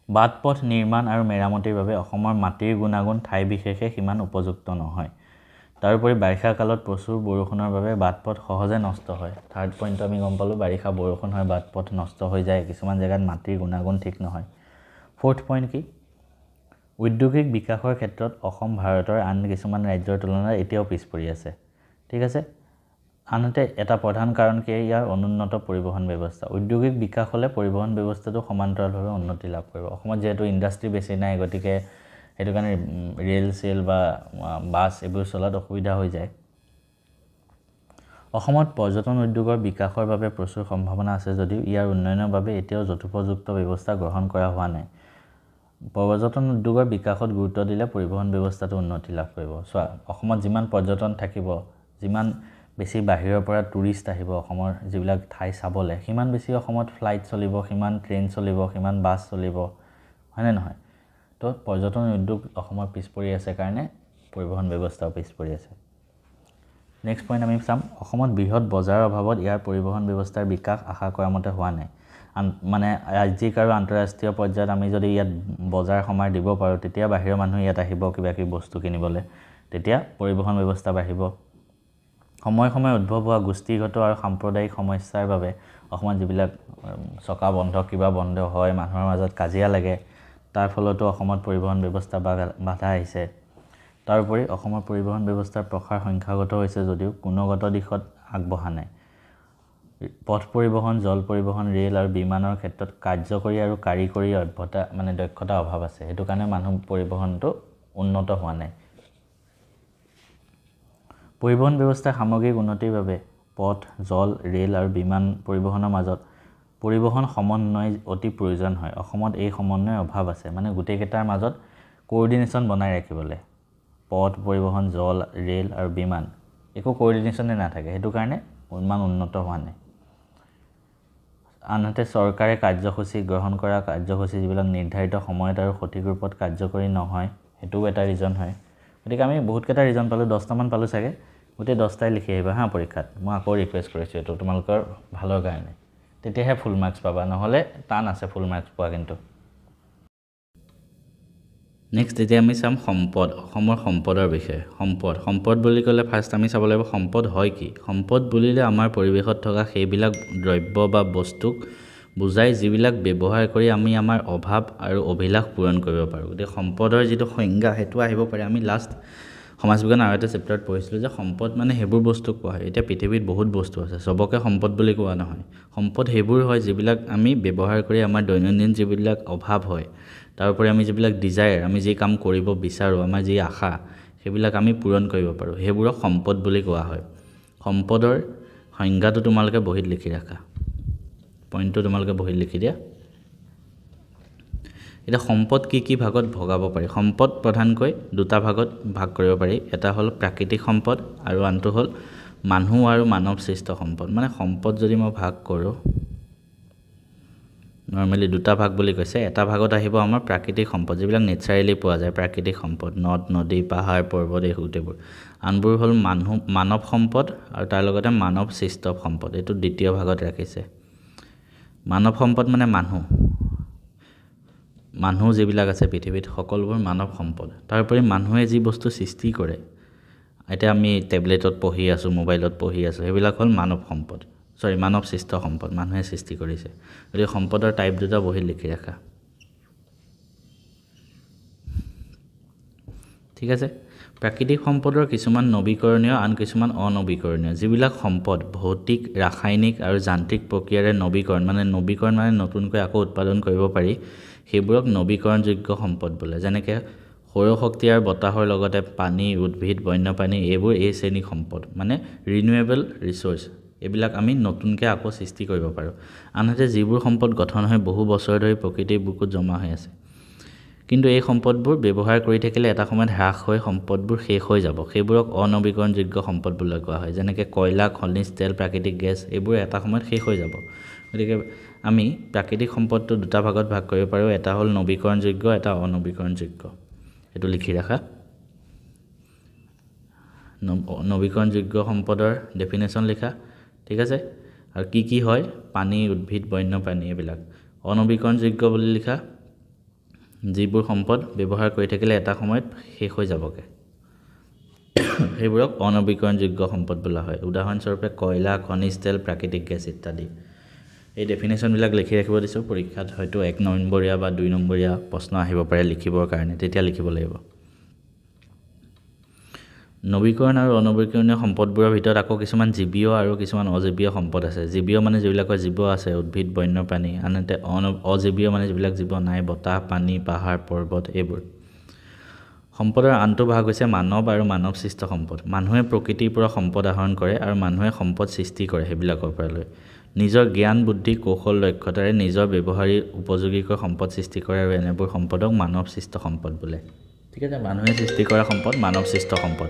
বাটপথ নিৰ্মাণ আৰু মেৰামতিৰ বাবে অসমৰ মাটিৰ গুণাগুণ ঠাই বিশেষে সিমান উপযুক্ত নহয় তাৰোপৰি বাৰিষা কালত প্ৰচুৰ বৰষুণৰ বাবে বাটপথ সহজে নষ্ট হয় থাৰ্ড পইণ্ট আমি গম পালো বাৰিষা বৰষুণ হয় বাটপথ নষ্ট হৈ যায় কিছুমান জায়গাত মাটিৰ গুণাগুণ ঠিক নহয় ফোৰ্থ পইণ্ট কি উদ্যোগিক বিকাশৰ ক্ষেত্ৰত অসম ভাৰতৰ আন কিছুমান ৰাজ্যৰ তুলনাত এতিয়াও পিছপৰি আছে ঠিক আছে আনহাতে এটা প্ৰধান কাৰণ কি ইয়াৰ অনুন্নত পৰিবহণ ব্যৱস্থা উদ্যোগিক বিকাশ হলে পৰিবহণ ব্যৱস্থাটো সমান্তৰালভাৱে উন্নতি লাভ কৰিব অসমত যেহেতু ইণ্ডাষ্ট্ৰি বেছি নাই গতিকে এটো কাৰণে ৰেল সেল বা বাছ এইবোৰ চলাত অসুবিধা হৈ যায় অসমত পৰ্যটন উদ্যোগৰ বিকাশৰ বাবে প্ৰচুৰ সম্ভাৱনা আছে যদিও ইয়াৰ উন্নয়নৰ বাবে এতিয়াও যথোপযুক্ত ব্যৱস্থা গ্ৰহণ কৰা হোৱা নাই পৰ্যটন উদ্যোগৰ বিকাশত গুৰুত্ব দিলে পৰিবহণ ব্যৱস্থাটো উন্নতি লাভ কৰিব সো অসমত যিমান পৰ্যটন থাকিব যিমান বেছি বাহিৰৰ পৰা টুৰিষ্ট আহিব অসমৰ যিবিলাক ঠাই চাবলে সিমান বেছি অসমত ফ্লাইট চলিব সিমান ট্ৰেইন চলিব সিমান বাছ চলিব হয়নে নহয় তো তো পৰ্যটন উদ্যোগ অসমৰ পিছ পৰি আছে কাৰণে পৰিবহণ ব্যৱস্থাও পিছ পৰি আছে নেক্সট পইণ্ট আমি চাম অসমত বৃহৎ বজাৰৰ অভাৱত ইয়াৰ পৰিবহণ ব্যৱস্থাৰ বিকাশ আশা কৰা মতে হোৱা নাই মানে ৰাজ্যিক আৰু আন্তঃৰাষ্ট্ৰীয় পৰ্যায়ত আমি যদি ইয়াত বজাৰ সমাৰ দিব পাৰোঁ তেতিয়া বাহিৰৰ মানুহ ইয়াত আহিব কিবা কিবি বস্তু কিনিবলৈ তেতিয়া পৰিবহণ ব্যৱস্থা বাঢ়িব সময় সময় উদ্ভৱ হোৱা গোষ্ঠীগত আৰু সাম্প্ৰদায়িক সমস্যাৰ বাবে অসমত যিবিলাক চকা বন্ধ কিবা বন্ধ হয় মানুহৰ মাজত কাজিয়া লাগে তাৰ ফলতো অসমত পৰিবহণ ব্যৱস্থা বাধা আহিছে তাৰোপৰি অসমৰ পৰিবহণ ব্যৱস্থাৰ প্ৰসাৰ সংখ্যাগত হৈছে যদিও গুণগত দিশত আগবঢ়া নাই পথ পৰিবহণ জল পৰিবহণ ৰেল আৰু বিমানৰ ক্ষেত্ৰত কাৰ্যকৰী আৰু কাৰিকৰী অভ্যতা মানে দক্ষতা অভাৱ আছে সেইটো কাৰণে মানুহ পৰিবহণটো উন্নত হোৱা নাই পৰিবহণ ব্যৱস্থাৰ সামগ্ৰিক উন্নতিৰ বাবে পথ জল ৰেল আৰু বিমান পৰিবহণৰ মাজত পৰিবহণ সমন্বয় অতি প্ৰয়োজন হয় অসমত এই সমন্বয়ৰ অভাৱ আছে মানে গোটেইকেইটাৰ মাজত কোঅৰ্ডিনেশ্যন বনাই ৰাখিবলৈ পথ পৰিবহণ জল ৰেল আৰু বিমান একো কোঅৰ্ডিনেশ্যনে নাথাকে সেইটো কাৰণে ইমান উন্নত হোৱা নাই আনহাতে চৰকাৰে কাৰ্যসূচী গ্ৰহণ কৰা কাৰ্যসূচী যিবিলাক নিৰ্ধাৰিত সময়ত আৰু সঠিক ৰূপত কাৰ্যকৰী নহয় সেইটোও এটা ৰিজন হয় গতিকে আমি বহুতকেইটা ৰিজন পালোঁ 10টামান পালোঁ চাগে গোটেই 10টাই লিখি আহিবা হা পৰীক্ষাত মই আকৌ ৰিকুৱেষ্ট কৰিছোঁ এইটো তোমালোকৰ ভালৰ কাৰণে তেতিয়াহে ফুল মাৰ্কছ পাবা নহ'লে টান আছে ফুল মাৰ্কছ পোৱা কিন্তু নেক্সট এতিয়া আমি চাম সম্পদ অসমৰ সম্পদৰ বিষয়ে সম্পদ বুলি ক'লে ফাৰ্ষ্ট আমি চাব লাগিব সম্পদ হয় কি সম্পদ বুলিলে আমাৰ পৰিৱেশত থকা সেইবিলাক দ্ৰব্য বা বস্তুক বুজাই যিবিলাক ব্যৱহাৰ কৰি আমি আমাৰ অভাৱ আৰু অভিলাষ পূৰণ কৰিব পাৰোঁ গতিকে সম্পদৰ যিটো সংজ্ঞা সেইটো আহিব পাৰে আমি লাষ্ট সমাজ বিজ্ঞান আৰু এটা চেপ্টাৰত পঢ়িছিলোঁ যে সম্পদ মানে সেইবোৰ বস্তুক কোৱা হয় এতিয়া পৃথিৱীত বহুত বস্তু আছে চবকে সম্পদ বুলি কোৱা নহয় সম্পদ সেইবোৰ হয় যিবিলাক আমি ব্যৱহাৰ কৰি আমাৰ দৈনন্দিন যিবিলাক অভাৱ হয় তাৰোপৰি আমি যিবিলাক ডিজায়াৰ আমি যি কাম কৰিব বিচাৰোঁ আমাৰ যি আশা সেইবিলাক আমি পূৰণ কৰিব পাৰোঁ সেইবোৰক সম্পদ বুলি কোৱা হয় সম্পদৰ সংজ্ঞাটো তোমালোকে বহীত লিখি ৰাখা পইণ্টটো তোমালোকে বহীত লিখি দিয়া এটা সম্পদ কি ভাগত ভগাব পাৰি সম্পদ প্ৰধানকৈ দুটা ভাগত ভাগ কৰিব পাৰি এটা হ'ল প্ৰাকৃতিক সম্পদ আৰু আনটো হ'ল মানুহ আৰু মানৱ সৃষ্ট সম্পদ মানে সম্পদ যদি মই ভাগ কৰোঁ নৰ্মেলি দুটা ভাগ বুলি কৈছে এটা ভাগত আহিব আমাৰ প্ৰাকৃতিক সম্পদ যিবিলাক নেচাৰেলি পোৱা যায় প্ৰাকৃতিক সম্পদ নদ নদী পাহাৰ পৰ্বত এই গোটেইবোৰ আনবোৰ হ'ল মানৱ সম্পদ আৰু তাৰ লগতে মানৱ সৃষ্ট সম্পদ এইটো দ্বিতীয় ভাগত ৰাখিছে মানৱ সম্পদ মানে মানুহ যিবিলাক আছে পৃথিৱীত সকলোবোৰ মানৱ সম্পদ তাৰোপৰি মানুহে যি বস্তু সৃষ্টি কৰে এতিয়া আমি টেবলেটত পঢ়ি আছোঁ মোবাইলত পঢ়ি আছোঁ সেইবিলাক হ'ল মানৱ সম্পদ মানৱ সৃষ্ট সম্পদ মানুহে সৃষ্টি কৰিছে গতিকে সম্পদৰ টাইপ দুটা বহীত লিখি ৰাখা ঠিক আছে প্ৰাকৃতিক সম্পদৰ কিছুমান নৱীকৰণীয় আন কিছুমান অনৱীকৰণীয় যিবিলাক সম্পদ ভৌতিক ৰাসায়নিক আৰু যান্ত্ৰিক প্ৰক্ৰিয়াৰে নৱীকৰণ মানে নতুনকৈ আকৌ উৎপাদন কৰিব পাৰি সেইবোৰক নৱীকৰণযোগ্য সম্পদ বোলে যেনেকৈ সৌৰশক্তি আৰু বতাহৰ লগতে পানী উদ্ভিদ বন্যপ্ৰাণী এইবোৰ এই শ্ৰেণীৰ সম্পদ মানে ৰিনিউৱেবল ৰিচোৰ্চ এইবিলাক আমি নতুনকৈ আকৌ সৃষ্টি কৰিব পাৰোঁ আনহাতে যিবোৰ সম্পদ গঠন হৈ বহু বছৰ ধৰি প্ৰকৃতিৰ বুকুত জমা হৈ আছে কিন্তু এই সম্পদবোৰ ব্যৱহাৰ কৰি থাকিলে এটা সময়ত হ্ৰাস হৈ সম্পদবোৰ শেষ হৈ যাব সেইবোৰক অনৱীকৰণযোগ্য সম্পদ বুলি কোৱা হয় যেনেকৈ কয়লা খনিজ তেল প্ৰাকৃতিক গেছ এইবোৰ এটা সময়ত শেষ হৈ যাব গতিকে আমি প্ৰাকৃতিক সম্পদটো দুটা ভাগত ভাগ কৰিব পাৰোঁ এটা হ'ল নৱীকৰণযোগ্য এটা অনৱীকৰণযোগ্য এইটো লিখি ৰাখা নৱীকৰণযোগ্য সম্পদৰ ডেফিনেশ্যন লিখা ঠিক আছে আৰু কি হয় পানী উদ্ভিদ বন্যপ্ৰাণী এইবিলাক অনৱীকৰণযোগ্য বুলি লিখা যিবোৰ সম্পদ ব্যৱহাৰ কৰি থাকিলে এটা সময়ত শেষ হৈ যাবগে সেইবোৰক অনৱীকৰণযোগ্য সম্পদ বোলা হয় উদাহৰণস্বৰূপে কয়লা খনিজ তেল প্ৰাকৃতিক গেছ ইত্যাদি এই ডেফিনেশ্যনবিলাক লিখি ৰাখিব দিছোঁ পৰীক্ষাত হয়তো 1 নম্বৰীয়া বা 2 নম্বৰীয়া প্ৰশ্ন আহিব পাৰে লিখিবৰ কাৰণে তেতিয়া লিখিব লাগিব নৱীকৰণ আৰু অনৱীকৰণীয় সম্পদবোৰৰ ভিতৰত আকৌ কিছুমান জীৱীয় আৰু কিছুমান অজীৱীয় সম্পদ আছে জীৱীয় মানে যিবিলাকৰ জীৱ আছে উদ্ভিদ বন্যপ্ৰাণী আনহাতে অজীৱীয় মানে যিবিলাক জীৱ নাই বতাহ পানী পাহাৰ পৰ্বত এইবোৰ সম্পদৰ আনটো ভাগ হৈছে মানৱ আৰু মানৱ সৃষ্ট সম্পদ মানুহে প্ৰকৃতিৰ পৰা সম্পদ আহৰণ কৰে আৰু মানুহে সম্পদ সৃষ্টি কৰে সেইবিলাকৰ পৰা লৈ নিজৰ জ্ঞান বুদ্ধি কৌশল দক্ষতাৰে নিজৰ ব্যৱহাৰী উপযোগীকৈ সম্পদ সৃষ্টি কৰে আৰু এনেবোৰ সম্পদক মানৱ সৃষ্ট সম্পদ বোলে ঠিক আছে মানুহে সৃষ্টি কৰা সম্পদ মানৱ সৃষ্ট সম্পদ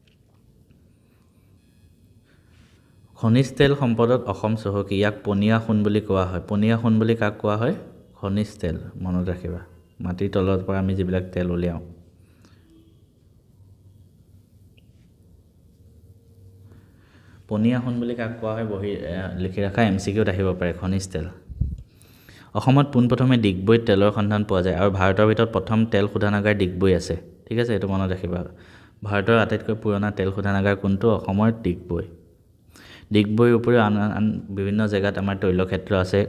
খনিজ তেল সম্পদত অসম চহকী ইয়াক পনীয়া সোণ বুলি কোৱা হয় পনীয়া সোণ বুলি কাক কোৱা হয় খনিজ তেল মনত ৰাখিবা মাটিৰ তলৰ পৰা আমি যিবিলাক তেল উলিয়াও পনীয়া সোণ বুলি কাক কোৱা হয় বহি লিখি ৰাখা এমচিকিউত আহিব পাৰে খনিজ তেল অসমত পোনপ্ৰথমে ডিগবৈত তেলৰ সন্ধান পোৱা যায় আৰু ভাৰতৰ ভিতৰত প্ৰথম তেল শোধনাগাৰ ডিগবৈ আছে ঠিক আছে এইটো মনত ৰাখিবা ভাৰতৰ আটাইতকৈ পুৰণা তেল শোধনাগাৰ কোনটো অসমৰ ডিগবৈৰ উপৰিও আন বিভিন্ন জেগাত আমাৰ তৈলক্ষেত্ৰ আছে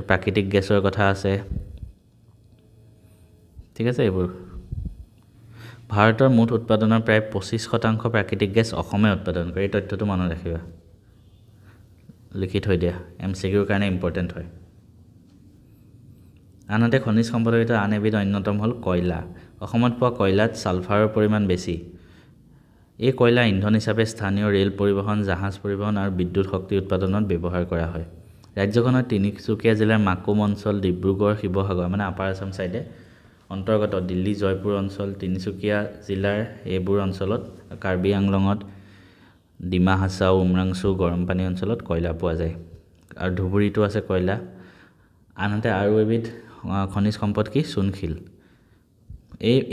প্ৰাকৃতিক গেছৰ কথা আছে ঠিক আছে এইবোৰ ভাৰতৰ মুঠ উৎপাদনৰ প্ৰায় 25% প্ৰাকৃতিক গেছ অসমে উৎপাদন কৰে এই তথ্যটো মনত ৰাখিবা লিখি থৈ দিয়া এমচিকিউৰ কাৰণে ইম্পৰ্টেণ্ট হয় আনহাতে খনিজ সম্পদৰ ভিতৰত আন এবিধ অন্যতম হ'ল কয়লা অসমত পোৱা কয়লাত ছালফাৰৰ পৰিমাণ বেছি এই কয়লা ইন্ধন হিচাপে স্থানীয় ৰেল পৰিবহণ জাহাজ পৰিবহণ আৰু বিদ্যুৎ শক্তি উৎপাদনত ব্যৱহাৰ কৰা হয় ৰাজ্যখনৰ তিনিচুকীয়া জিলাৰ মাকুম অঞ্চল ডিব্ৰুগড় শিৱসাগৰ মানে আপাৰ আছাম চাইডে অন্তৰ্গত দিল্লী জয়পুৰ অঞ্চল তিনিচুকীয়া জিলাৰ এইবোৰ অঞ্চলত কাৰ্বি আংলঙত ডিমা হাছাও উমৰাংচু গৰমপানী অঞ্চলত কয়লা পোৱা যায় আৰু ধুবুৰীতো আছে কয়লা আনহাতে আৰু এবিধ খনিজ সম্পদ কি চূণশিল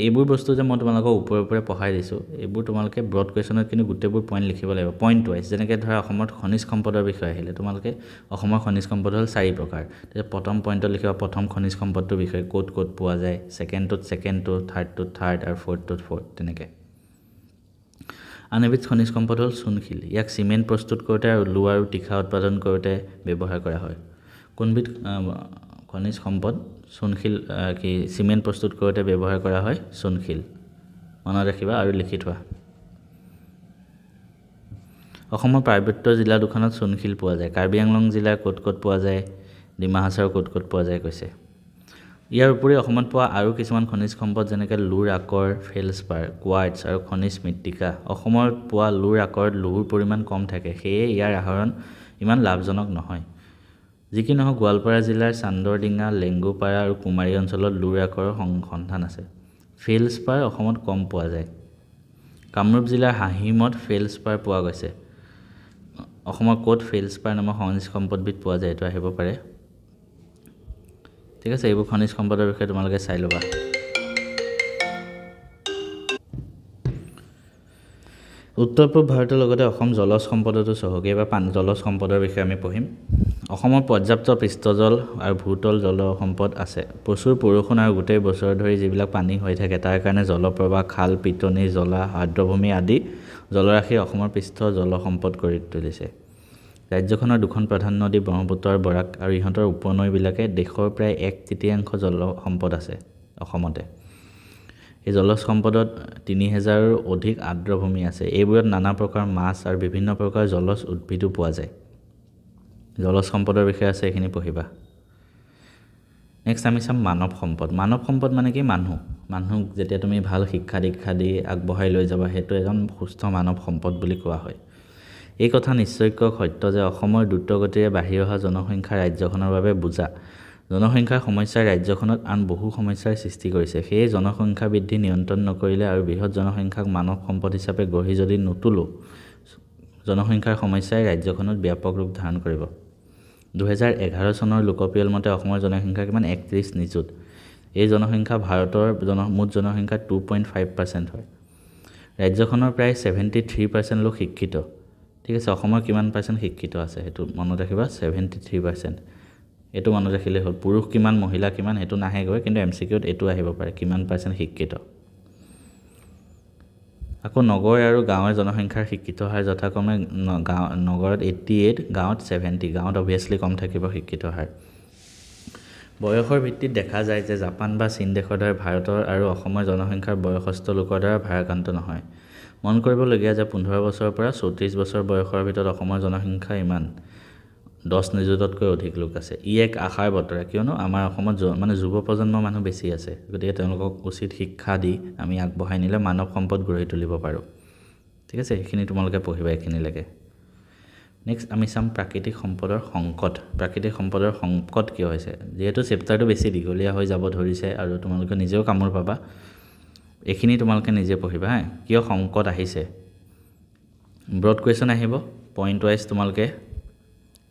এইবোৰ বস্তু যে মই তোমালোকক ওপৰে পঢ়াই দিছোঁ এইবোৰ তোমালোকে ব্ৰড কুৱেশ্যনত কিন্তু গোটেইবোৰ পইণ্ট লিখিব লাগিব পইণ্ট ৱাইজ যেনেকৈ ধৰা অসমত খনিজ সম্পদৰ বিষয়ে আহিলে তোমালোকে অসমৰ খনিজ সম্পদ হ'ল 4 প্ৰকাৰ তেতিয়া প্ৰথম পইণ্টত লিখিবা প্ৰথম খনিজ সম্পদটোৰ বিষয়ে ক'ত পোৱা যায় ছেকেণ্ডটোত থাৰ্ডটোত থাৰ্ড আৰু ফ'ৰ্থটোত ফ'ৰ্থ তেনেকৈ আন এবিধ খনিজ সম্পদ হ'ল চূণশিল ইয়াক চিমেণ্ট প্ৰস্তুত কৰোঁতে আৰু লোহাৰ আৰু তীখা উৎপাদন কৰোঁতে ব্যৱহাৰ কৰা হয় কোনবিধ খনিজ সম্পদ চূণশিল কি চিমেণ্ট প্ৰস্তুত কৰোঁতে ব্যৱহাৰ কৰা হয় চূণশিল মনত ৰাখিবা আৰু লিখি থোৱা অসমৰ পাৰ্বত্য জিলা দুখনত চূণশিল পোৱা যায় কাৰ্বি আংলং জিলাৰ ক'ত পোৱা যায় ডিমা হাছাওৰ ক'ত পোৱা যায় কৈছে ইয়াৰ উপৰি অসমত পোৱা আৰু কিছুমান খনিজ সম্পদ যেনেকৈ লুৰ আকৰ ফেলস্পাৰ কোৱাৰ্টছ আৰু খনিজ মৃত্তিকা অসমত পোৱা লুৰ আকৰত লুহুৰ পৰিমাণ কম থাকে সেয়ে ইয়াৰ আহৰণ ইমান লাভজনক নহয় যি কি নহওক গোৱালপাৰা জিলাৰ চান্দৰডিঙা লেংগুপাৰা আৰু কুমাৰী অঞ্চলত লুৰ আকৰৰ সন্ধান আছে ফেলস্পাৰ অসমত কম পোৱা যায় কামৰূপ জিলাৰ হাহিমত ফেলস্পাৰ পোৱা গৈছে অসমৰ ক'ত ফেলস্পাৰ নামৰ খনিজ সম্পদবিধ পোৱা যায় এইটো আহিব পাৰে ঠিক আছে এইবোৰ খনিজ সম্পদৰ বিষয়ে তোমালোকে চাই ল'বা উত্তৰ পূব ভাৰতৰ লগতে অসম জলজ সম্পদতো চহকী বা জলজ সম্পদৰ বিষয়ে আমি পঢ়িম অসমৰ পৰ্যাপ্ত পৃষ্ঠজল আৰু ভূতল জল সম্পদ আছে প্ৰচুৰ বৰষুণ আৰু গোটেই বছৰ ধৰি যিবিলাক পানী হৈ থাকে তাৰ কাৰণে জলপ্ৰবাহ খাল পিটনি জলা আৰ্দ্ৰভূমি আদি জলৰাশি অসমৰ পৃষ্ঠ জল সম্পদ কৰি তুলিছে ৰাজ্যখনৰ দুখন প্ৰধান নদী ব্ৰহ্মপুত্ৰ আৰু বৰাক আৰু ইহঁতৰ উপনৈবিলাকে দেশৰ প্ৰায় 1/3 জল সম্পদ আছে অসমতে এই জলজ সম্পদত 3000ৰো অধিক আৰ্দ্ৰভূমি আছে এইবোৰত নানা প্ৰকাৰ মাছ আৰু বিভিন্ন প্ৰকাৰ জলজ উদ্ভিদো পোৱা যায় জলজ সম্পদৰ বিষয়ে আছে এইখিনি পঢ়িবা নেক্সট আমি চাম মানৱ সম্পদ মানে কি মানুহক যেতিয়া তুমি ভাল শিক্ষা দীক্ষা দি আগবঢ়াই লৈ যাবা সেইটো এজন সুস্থ মানৱ সম্পদ বুলি কোৱা হয় এই কথা নিশ্চয়কৈ সত্য যে অসমৰ দ্ৰুতগতিৰে বাঢ়ি অহা জনসংখ্যা ৰাজ্যখনৰ বাবে বোজা জনসংখ্যাৰ সমস্যাই ৰাজ্যখনত আন বহু সমস্যাৰ সৃষ্টি কৰিছে সেয়ে জনসংখ্যা বৃদ্ধি নিয়ন্ত্ৰণ নকৰিলে আৰু বৃহৎ জনসংখ্যাক মানৱ সম্পদ হিচাপে গঢ়ি যদি নুতুলো জনসংখ্যাৰ সমস্যাই ৰাজ্যখনত ব্যাপক ৰূপ ধাৰণ কৰিব 2011 চনৰ লোকপিয়ল মতে অসমৰ জনসংখ্যা কিমান 31 নিযুত এই জনসংখ্যা ভাৰতৰ মুঠ জনসংখ্যাৰ 2.5% হয় ৰাজ্যখনৰ প্ৰায় 73% লোক শিক্ষিত ঠিক আছে অসমৰ কিমান পাৰ্চেণ্ট শিক্ষিত আছে সেইটো মনত ৰাখিবা 73% এইটো মনত ৰাখিলে হ'ল পুৰুষ কিমান মহিলা কিমান সেইটো নাহে গৈ কিন্তু এমচিকিউত এইটো আহিব পাৰে কিমান পাৰ্চেণ্ট শিক্ষিত আকৌ নগৰ আৰু গাঁৱৰ জনসংখ্যাৰ শিক্ষিত হাৰ যথাক্ৰমে নগৰত 88 গাঁৱত 70 গাঁৱত অবভিয়াছলি কম থাকিব শিক্ষিত হাৰ বয়সৰ ভিত্তিত দেখা যায় যে জাপান বা চীন দেশৰ দৰে ভাৰতৰ আৰু অসমৰ জনসংখ্যাৰ বয়সস্থ লোকৰ দ্বাৰা ভাৰাক্ৰান্ত নহয় মন কৰিবলগীয়া যে 15 বছৰৰ পৰা 34 বছৰ বয়সৰ ভিতৰত অসমৰ জনসংখ্যা ইমান 10 নিযুততকৈ অধিক লোক আছে ই এক আশাৰ বতৰা কিয়নো আমাৰ অসমত মানে যুৱ প্ৰজন্মৰ মানুহ বেছি আছে গতিকে তেওঁলোকক উচিত শিক্ষা দি আমি আগবঢ়াই নিলে মানৱ সম্পদ গঢ়ি তুলিব পাৰোঁ ঠিক আছে এইখিনি তোমালোকে পঢ়িবা এইখিনিলৈকে নেক্সট আমি চাম প্ৰাকৃতিক সম্পদৰ সংকট কিয় হৈছে যেহেতু চেপ্টাৰটো বেছি দীঘলীয়া হৈ যাব ধৰিছে আৰু তোমালোকে নিজেও কামোৰ পাবা এইখিনি তোমালোকে নিজে পঢ়িবা কিয় সংকট আহিছে ব্ৰড কুৱেশ্যন আহিব পইণ্ট ৱাইজ তোমালোকে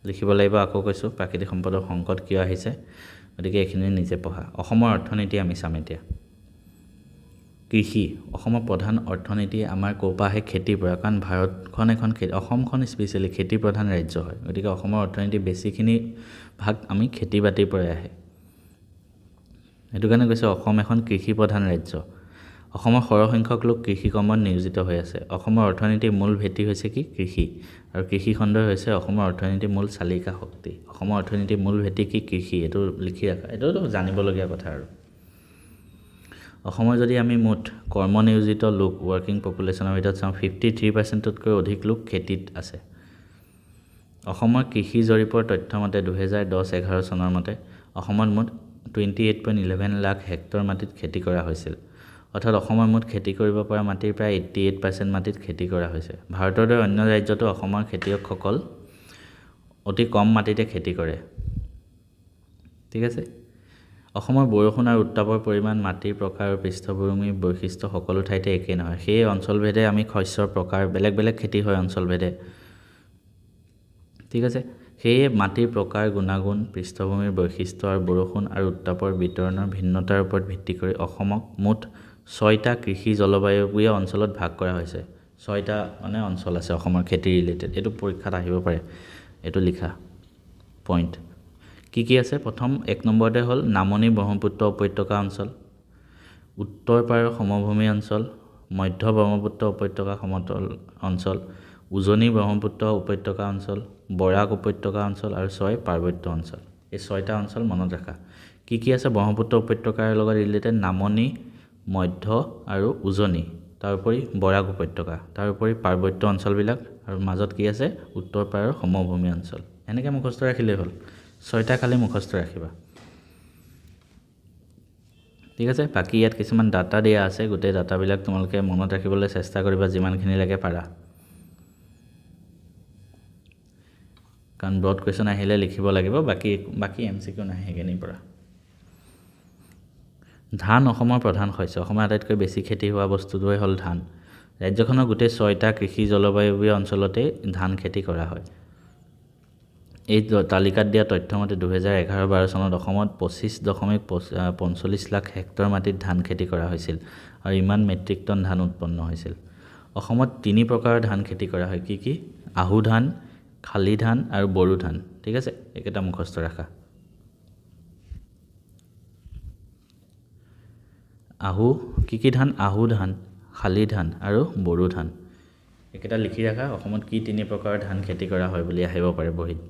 লিখিব লাগিব আকৌ কৈছোঁ প্ৰাকৃতিক সম্পদৰ সংকট কিয় আহিছে গতিকে এইখিনি নিজে পঢ়া অসমৰ অৰ্থনীতি আমি চাম এতিয়া কৃষি অসমৰ প্ৰধান অৰ্থনীতি আমাৰ ক'পা আহে খেতিৰ পৰা কাৰণ ভাৰতখন এখন অসমখন স্পেচিয়েলি খেতি প্ৰধান ৰাজ্য হয় গতিকে অসমৰ অৰ্থনীতি বেছিখিনি ভাগ আমি খেতি বাতিৰ পৰাই আহে সেইটো কাৰণে কৈছে অসম এখন কৃষি প্ৰধান ৰাজ্য অসমৰ সৰহসংখ্যক লোক কৃষি কৰ্মত নিয়োজিত হৈ আছে অসমৰ অৰ্থনীতিৰ মূল ভেটি হৈছে কি কৃষি আৰু কৃষি খণ্ডই হৈছে অসমৰ অৰ্থনীতিৰ মূল চালিকা শক্তি অসমৰ অৰ্থনীতিৰ মূল ভেটি কি কৃষি এইটো লিখি ৰাখা এইটোতো জানিবলগীয়া কথা আৰু অসমৰ যদি আমি মুঠ কৰ্মনিয়োজিত লোক ৱৰ্কিং পপুলেশ্যনৰ ভিতৰত চাওঁ 53%তকৈ অধিক লোক খেতিত আছে অসমৰ কৃষি জৰীপৰ তথ্য মতে 2010-11 চনৰ মতে অসমত মুঠ 28.11 লাখ হেক্টৰ মাটিত খেতি কৰা হৈছিল অৰ্থাৎ অসমৰ মুঠ খেতি কৰিব পৰা মাটিৰ প্ৰায় 88% মাটিত খেতি কৰা হৈছে ভাৰতৰ দৰে অন্য ৰাজ্যতো অসমৰ খেতিয়কসকল অতি কম মাটিতে খেতি কৰে ঠিক আছে অসমৰ বৰষুণ আৰু উত্তাপৰ পৰিমাণ মাটিৰ প্ৰকাৰ আৰু পৃষ্ঠভূমিৰ বৈশিষ্ট্য সকলো ঠাইতে একেই নহয় সেই অঞ্চলভেদে আমি শস্যৰ প্ৰকাৰ বেলেগ বেলেগ খেতি হয় অঞ্চলভেদে ঠিক আছে সেয়ে মাটিৰ প্ৰকাৰ গুণাগুণ পৃষ্ঠভূমিৰ বৈশিষ্ট্য আৰু বৰষুণ আৰু উত্তাপৰ বিতৰণৰ ভিন্নতাৰ ওপৰত ভিত্তি কৰি অসমক মুঠ 6টা কৃষি জলবায়ুবীয় অঞ্চলত ভাগ কৰা হৈছে 6টা মানে অঞ্চল আছে অসমৰ খেতি ৰিলেটেড এইটো পৰীক্ষাত আহিব পাৰে এইটো লিখা পইণ্ট কি আছে প্ৰথম 1 নম্বৰতে হ'ল নামনি ব্ৰহ্মপুত্ৰ উপত্যকা অঞ্চল উত্তৰ পাৰৰ সমভূমি অঞ্চল মধ্য ব্ৰহ্মপুত্ৰ উপত্যকা সমতল অঞ্চল উজনি ব্ৰহ্মপুত্ৰ উপত্যকা অঞ্চল বৰাক উপত্যকা অঞ্চল আৰু 6 পাৰ্বত্য অঞ্চল এই 6টা অঞ্চল মনত ৰাখা কি আছে ব্ৰহ্মপুত্ৰ উপত্যকাৰ লগত ৰিলেটেড নামনি মধ্য আৰু উজনি তাৰোপৰি বৰাক উপত্যকা তাৰোপৰি পাৰ্বত্য অঞ্চলবিলাক আৰু মাজত কি আছে উত্তৰ পাৰৰ সমভূমি অঞ্চল এনেকৈ মুখস্থ ৰাখিলেই হ'ল 6টা খালি মুখস্থ ৰাখিবা ঠিক আছে বাকি ইয়াত কিছুমান ডাটা দিয়া আছে গোটেই ডাটাবিলাক তোমালোকে মনত ৰাখিবলৈ চেষ্টা কৰিবা যিমানখিনি লাগে পাৰা কাৰণ ব্ৰড কোৱেশ্চন আহিলে লিখিব লাগিব বাকি এমসিকিউ নাহে কেনিৰ পৰা ধান অসমৰ প্ৰধান শস্য অসমৰ আটাইতকৈ বেছি খেতি হোৱা বস্তুটোৱে হ'ল ধান ৰাজ্যখনৰ গোটেই 6টা কৃষি জলবায়ুবীয় অঞ্চলতে ধান খেতি কৰা হয় এই তালিকাত দিয়া তথ্য মতে 2011-12 চনত অসমত 25.45 লাখ হেক্টৰ মাটিত ধান খেতি কৰা হৈছিল আৰু ইমান মেট্ৰিক টন ধান উৎপন্ন হৈছিল অসমত 3 প্ৰকাৰৰ ধান খেতি কৰা হয় কি আহু ধান খালি ধান আৰু বড়ো ধান ঠিক আছে একেটা মুখস্থ ৰাখা আহু কি ধান আহু ধান খালি ধান আৰু বড়ো ধান একেটা লিখি ৰাখা অসমত কি 3 প্ৰকাৰৰ ধান খেতি কৰা হয় বুলি আহিব পাৰে বহিত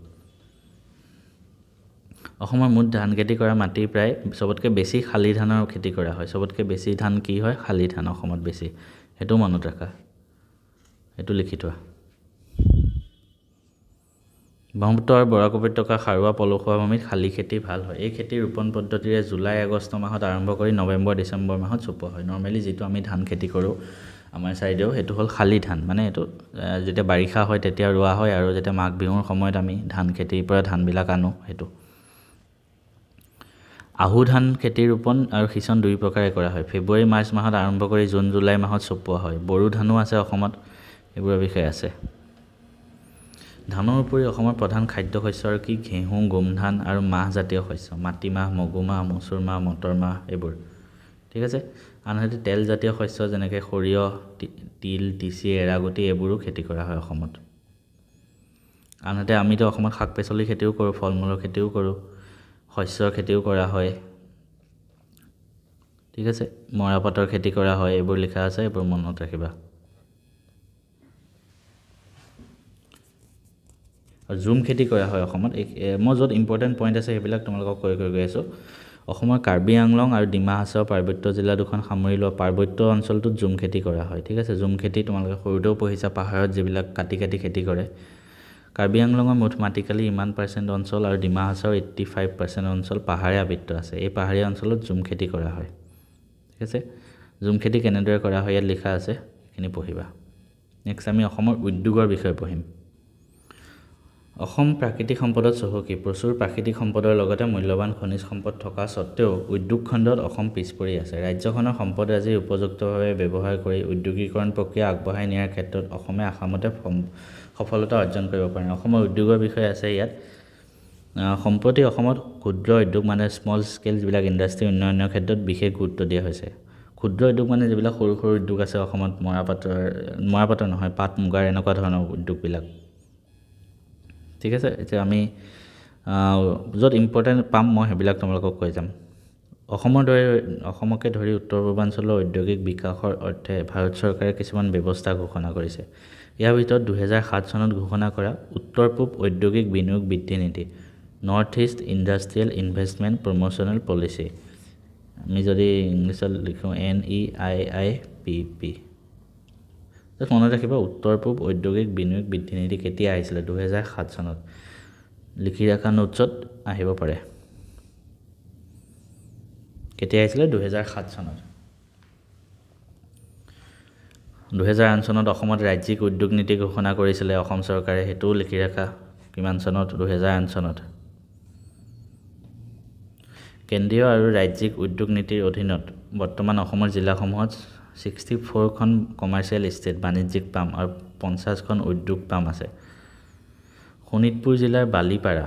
অসমৰ মুঠ ধান খেতি কৰা মাটি প্ৰায় সবতকৈ বেছি খালি ধানৰ খেতি কৰা হয় সবতকৈ বেছি ধান কি হয় খালি ধান অসমত বেছি হেতু মনত ৰাখা হেতু লিখি থোৱা ব্ৰহ্মপুত্ৰ আৰু বৰাক উপত্যকাৰ সাৰুৱা পলসুৱা ভূমিত খালি খেতি ভাল হয় এই খেতিৰ ৰোপণ পদ্ধতিৰে জুলাই আগষ্ট মাহত আৰম্ভ কৰি নৱেম্বৰ ডিচেম্বৰ মাহত চপোৱা হয় নৰ্মেলি যেটো আমি ধান খেতি কৰোঁ আমাৰ সাইডেও হেতু হ'ল খালি ধান মানে এটো যেতিয়া বাৰিষা হয় তেতিয়া ৰোৱা হয় আৰু যেতিয়া মাঘ বিহুৰ সময়ত আমি ধান খেতিৰ পৰা ধানবিলাক আনো হেতু আহু ধান খেতি ৰোপণ আৰু সিঁচন 2 প্ৰকাৰে কৰা হয় ফেব্ৰুৱাৰী মাৰ্চ মাহত আৰম্ভ কৰি জুন জুলাই মাহত চপোৱা হয় বড়ো ধানো আছে অসমত এইবোৰৰ বিষয়ে আছে ধানৰ উপৰি অসমৰ প্ৰধান খাদ্য শস্য আৰু কি ঘেঁহু গোম ধান আৰু মাহ জাতীয় শস্য মাটিমাহ মগুমাহ মচুৰ মাহ মটৰ মাহ এইবোৰ ঠিক আছে আনহাতে তেল জাতীয় শস্য যেনেকৈ সৰিয়হ তিল তিচি এৰাগুটি এইবোৰো খেতি কৰা হয় অসমত আনহাতে আমিতো অসমত শাক পাচলি খেতিও কৰোঁ ফল মূলৰ খেতিও কৰোঁ শস্যৰ খেতিও কৰা হয় ঠিক আছে মৰাপাটৰ খেতি কৰা হয় এইবোৰ লিখা আছে এইবোৰ মনত ৰাখিবা আৰু জুম খেতি কৰা হয় অসমত মই য'ত ইম্পৰ্টেণ্ট পইণ্ট আছে সেইবিলাক তোমালোকক কৈ গৈ আছোঁ অসমৰ কাৰ্বি আংলং আৰু ডিমা হাছাও পাৰ্বত্য জিলা দুখন সামৰি লোৱা পাৰ্বত্য অঞ্চলটোত জুম খেতি কৰা হয় ঠিক আছে জুম খেতি তোমালোকে সৰুতেও পঢ়িছা পাহাৰত যিবিলাক কাটি খেতি কৰে কাৰ্বি আংলঙৰ মুঠ মাটিকালি ইমান % অঞ্চল আৰু ডিমা হাছাওৰ 85% অঞ্চল পাহাৰে আবৃত আছে এই পাহাৰীয়া অঞ্চলত জুম খেতি কৰা হয় ঠিক আছে জুম খেতি কেনেদৰে কৰা হয় ইয়াত লিখা আছে এইখিনি পঢ়িবা নেক্সট আমি অসমৰ উদ্যোগৰ বিষয়ে পঢ়িম অসম প্ৰাকৃতিক সম্পদত চহকী প্ৰচুৰ প্ৰাকৃতিক সম্পদৰ লগতে মূল্যৱান খনিজ সম্পদ থকা স্বত্তেও উদ্যোগ খণ্ডত অসম পিছ পৰি আছে। ৰাজ্যখনৰ সম্পদৰাজি উপযুক্তভাৱে ব্যৱহাৰ কৰি উদ্যোগীকৰণ প্ৰক্ৰিয়া আগবঢ়াই নিয়াৰ ক্ষেত্ৰত অসমে আশামতে সফলতা অৰ্জন কৰিব পাৰে। অসমৰ উদ্যোগৰ বিষয়ে আছে ইয়াত। সম্প্ৰতি অসমত ক্ষুদ্ৰ উদ্যোগ মানে স্মল স্কেল যিবিলাক ইণ্ডাষ্ট্ৰী উন্নয়নৰ ক্ষেত্ৰত বিশেষ গুৰুত্ব দিয়া হৈছে। ক্ষুদ্ৰ উদ্যোগ মানে যিবিলাক সৰু সৰু উদ্যোগ আছে অসমত মৰাপাটৰ নহয়, পাট মুগাৰ এনেকুৱা ধৰণৰ উদ্যোগবিলাক। ঠিক আছে, এতিয়া আমি য'ত ইম্পৰ্টেণ্ট পাম মই সেইবিলাক তোমালোকক কৈ যাম। অসমকে ধৰি উত্তৰ পূৰ্বাঞ্চলৰ ঔদ্যোগিক বিকাশৰ অৰ্থে ভাৰত চৰকাৰে কিছুমান ব্যৱস্থা ঘোষণা কৰিছে। ইয়াৰ ভিতৰত 2007 চনত ঘোষণা কৰা উত্তৰ পূব ঔদ্যোগিক বিনিয়োগ বৃদ্ধি নীতি, north east industrial investment promotional policy, আমি যদি ইংলিছত লিখোঁ NEIIPP। মনত ৰাখিবা উত্তৰ পূব ঔদ্যোগিক বিনিয়োগ বৃদ্ধি নীতি কেতিয়া আহিছিলে? 2007 চনত। লিখি ৰখা নোটছত আহিব পাৰে। কেতিয়া আহিছিলে? 2007 চনত। 2008 চনত অসমত ৰাজ্যিক উদ্যোগ নীতি ঘোষণা কৰিছিলে অসম চৰকাৰে, সেইটোও লিখি ৰাখা। কিমান চনত? 2008 চনত। কেন্দ্ৰীয় আৰু ৰাজ্যিক উদ্যোগ নীতিৰ অধীনত বৰ্তমান অসমৰ জিলাসমূহত 64খন কমাৰ্চিয়েল ইষ্টেট বাণিজ্যিক পাম আৰু 50খন উদ্যোগ পাম আছে। শোণিতপুৰ জিলাৰ বালিপাৰা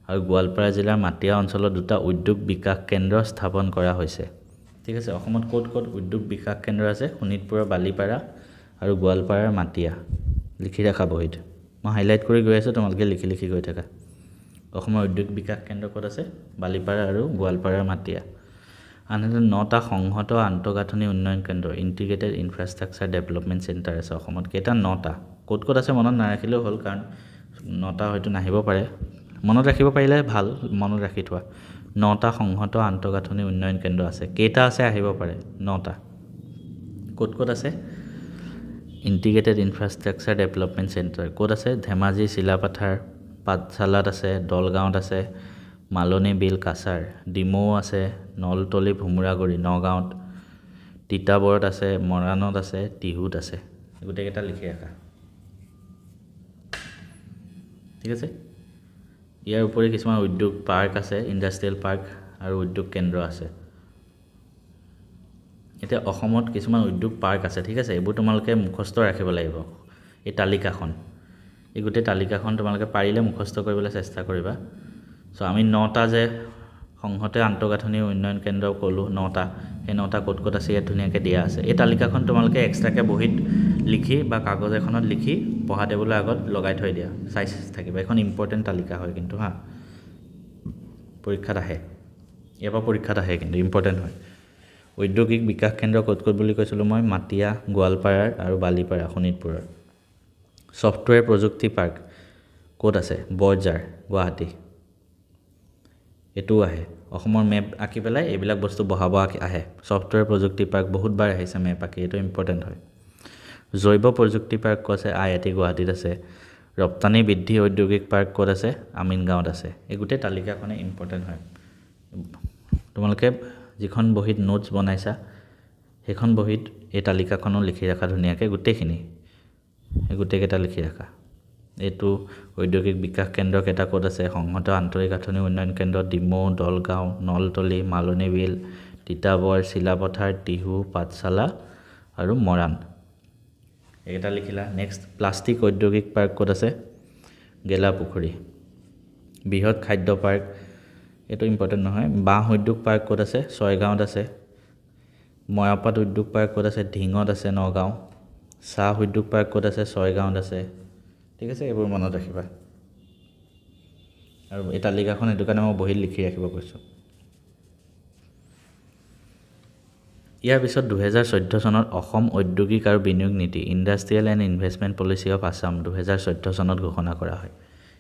আৰু গোৱালপাৰা জিলাৰ মাটিয়া অঞ্চলত 2টা উদ্যোগ বিকাশ কেন্দ্ৰ স্থাপন কৰা হৈছে। ঠিক আছে, অসমত ক'ত ক'ত উদ্যোগ বিকাশ কেন্দ্ৰ আছে? শোণিতপুৰৰ বালিপাৰা আৰু গোৱালপাৰাৰ মাটিয়া। লিখি ৰাখা বহীত। মই হাইলাইট কৰি গৈ আছোঁ, তোমালোকে লিখি লিখি গৈ থাকা। অসমৰ উদ্যোগ বিকাশ কেন্দ্ৰ ক'ত আছে? বালিপাৰা আৰু গোৱালপাৰাৰ মাটিয়া। আনহাতে 9টা সংহত আন্তঃগাঁথনি উন্নয়ন কেন্দ্ৰ ইণ্টিগ্ৰেটেড ইনফ্ৰাষ্ট্ৰাকচাৰ ডেভেলপমেণ্ট চেণ্টাৰ আছে অসমত। কেইটা? 9টা। ক'ত ক'ত আছে মনত নাৰাখিলেও হ'ল, কাৰণ 9টা হয়তো নাহিব পাৰে। মনত ৰাখিব পাৰিলে ভাল, মনত ৰাখি থোৱা। 9টা সংহত আন্তঃগাঁথনি উন্নয়ন কেন্দ্ৰ আছে। কেইটা আছে আহিব পাৰে? 9টা। ক'ত ক'ত আছে? ইণ্টিগ্ৰেটেড ইনফ্ৰাষ্ট্ৰাকচাৰ ডেভেলপমেণ্ট চেণ্টাৰ ক'ত আছে? ধেমাজি, চিলাপাথাৰ, পাঠশালাত আছে, দলগাঁৱত আছে, মালনী বিল, কাছাৰ, ডিমৌ আছে, নলতলি, ভোমোৰাগুৰি, নগাঁৱত, তিতাবৰত আছে, মৰাণত আছে, টিহুত আছে। গোটেইকেইটা লিখি ৰাখা। ঠিক আছে, ইয়াৰ উপৰি কিছুমান উদ্যোগ পাৰ্ক আছে, ইণ্ডাষ্ট্ৰিয়েল পাৰ্ক আৰু উদ্যোগ কেন্দ্ৰ আছে। এতিয়া অসমত কিছুমান উদ্যোগ পাৰ্ক আছে। ঠিক আছে, এইবোৰ তোমালোকে মুখস্থ ৰাখিব লাগিব। এই তালিকাখন, এই গোটেই তালিকাখন তোমালোকে পাৰিলে মুখস্থ কৰিবলৈ চেষ্টা কৰিবা। আমি 9টা যে সংহত আন্তঃগাঁথনি উন্নয়ন কেন্দ্ৰ ক'লোঁ, 9টা, সেই 9টা ক'ত ক'ত আছে ইয়াত ধুনীয়াকৈ দিয়া আছে। এই তালিকাখন তোমালোকে এক্সট্ৰাকৈ বহীত লিখি বা কাগজ এখনত লিখি পঢ়া টেবুলৰ আগত লগাই থৈ দিয়া, চাই থাকিবা। এখন ইম্পৰ্টেণ্ট তালিকা হয় কিন্তু হা, পৰীক্ষাত আহে, ইয়াৰ পৰা পৰীক্ষাত আহে কিন্তু ইম্পৰ্টেণ্ট হয়। ঔদ্যোগিক বিকাশ কেন্দ্ৰ ক'ত ক'ত বুলি কৈছিলোঁ মই? মাটিয়া, গোৱালপাৰাৰ আৰু বালিপাৰা, শোণিতপুৰৰ। ছফ্টৱেৰ প্ৰযুক্তি পাৰ্ক ক'ত আছে? বৰঝাৰ, গুৱাহাটী। এইটোও আহে। অসমৰ মেপ আঁকি পেলাই এইবিলাক বস্তু বহাব আহে। ছফ্টৱেৰ প্ৰযুক্তি পাৰ্ক বহুতবাৰ আহিছে মেপ আঁকি, এইটো ইম্পৰ্টেণ্ট হয়। জৈৱ প্ৰযুক্তি পাৰ্ক ক'ত আছে? IIT গুৱাহাটীত আছে। ৰপ্তানি বৃদ্ধি ঔদ্যোগিক পাৰ্ক ক'ত আছে? আমিনগাঁৱত আছে। এই গোটেই তালিকাখনে ইম্পৰ্টেণ্ট হয়। তোমালোকে যিখন বহীত নোটছ বনাইছা সেইখন বহীত এই তালিকাখনো লিখি ৰাখা ধুনীয়াকৈ, গোটেইখিনি, এই গোটেইকেইটা লিখি ৰাখা। এইটো ঔদ্যোগিক বিকাশ কেন্দ্ৰ কেইটা ক'ত আছে? সংহত আন্তঃগাঁথনি উন্নয়ন কেন্দ্ৰ ডিমৌ, দলগাঁও, নলতলি, মালনী বিল, তিতাবৰ, চিলাপথাৰ, টিহু, পাঠশালা আৰু মৰাণ। এইকেইটা লিখিলা। নেক্সট, প্লাষ্টিক ঔদ্যোগিক পাৰ্ক ক'ত আছে? গেলাপুখুৰী। বৃহৎ খাদ্য পাৰ্ক, এইটো ইম্পৰ্টেণ্ট নহয়। বাঁহ উদ্যোগ পাৰ্ক ক'ত আছে? ছয়গাঁৱত আছে। মৰাপাট উদ্যোগ পাৰ্ক ক'ত আছে? ঢিঙত আছে, নগাঁও। চাহ উদ্যোগ পাৰ্ক ক'ত আছে? ছয়গাঁৱত আছে। ঠিক আছে, এইবোৰ মনত ৰাখিবা। আৰু এই তালিকাখন সেইটো কাৰণে মই বহীত লিখি ৰাখিব কৈছোঁ। ইয়াৰ পিছত 2014 চনত অসম ঔদ্যোগিক আৰু বিনিয়োগ নীতি industrial and investment policy of Assam 2014 চনত ঘোষণা কৰা হয়।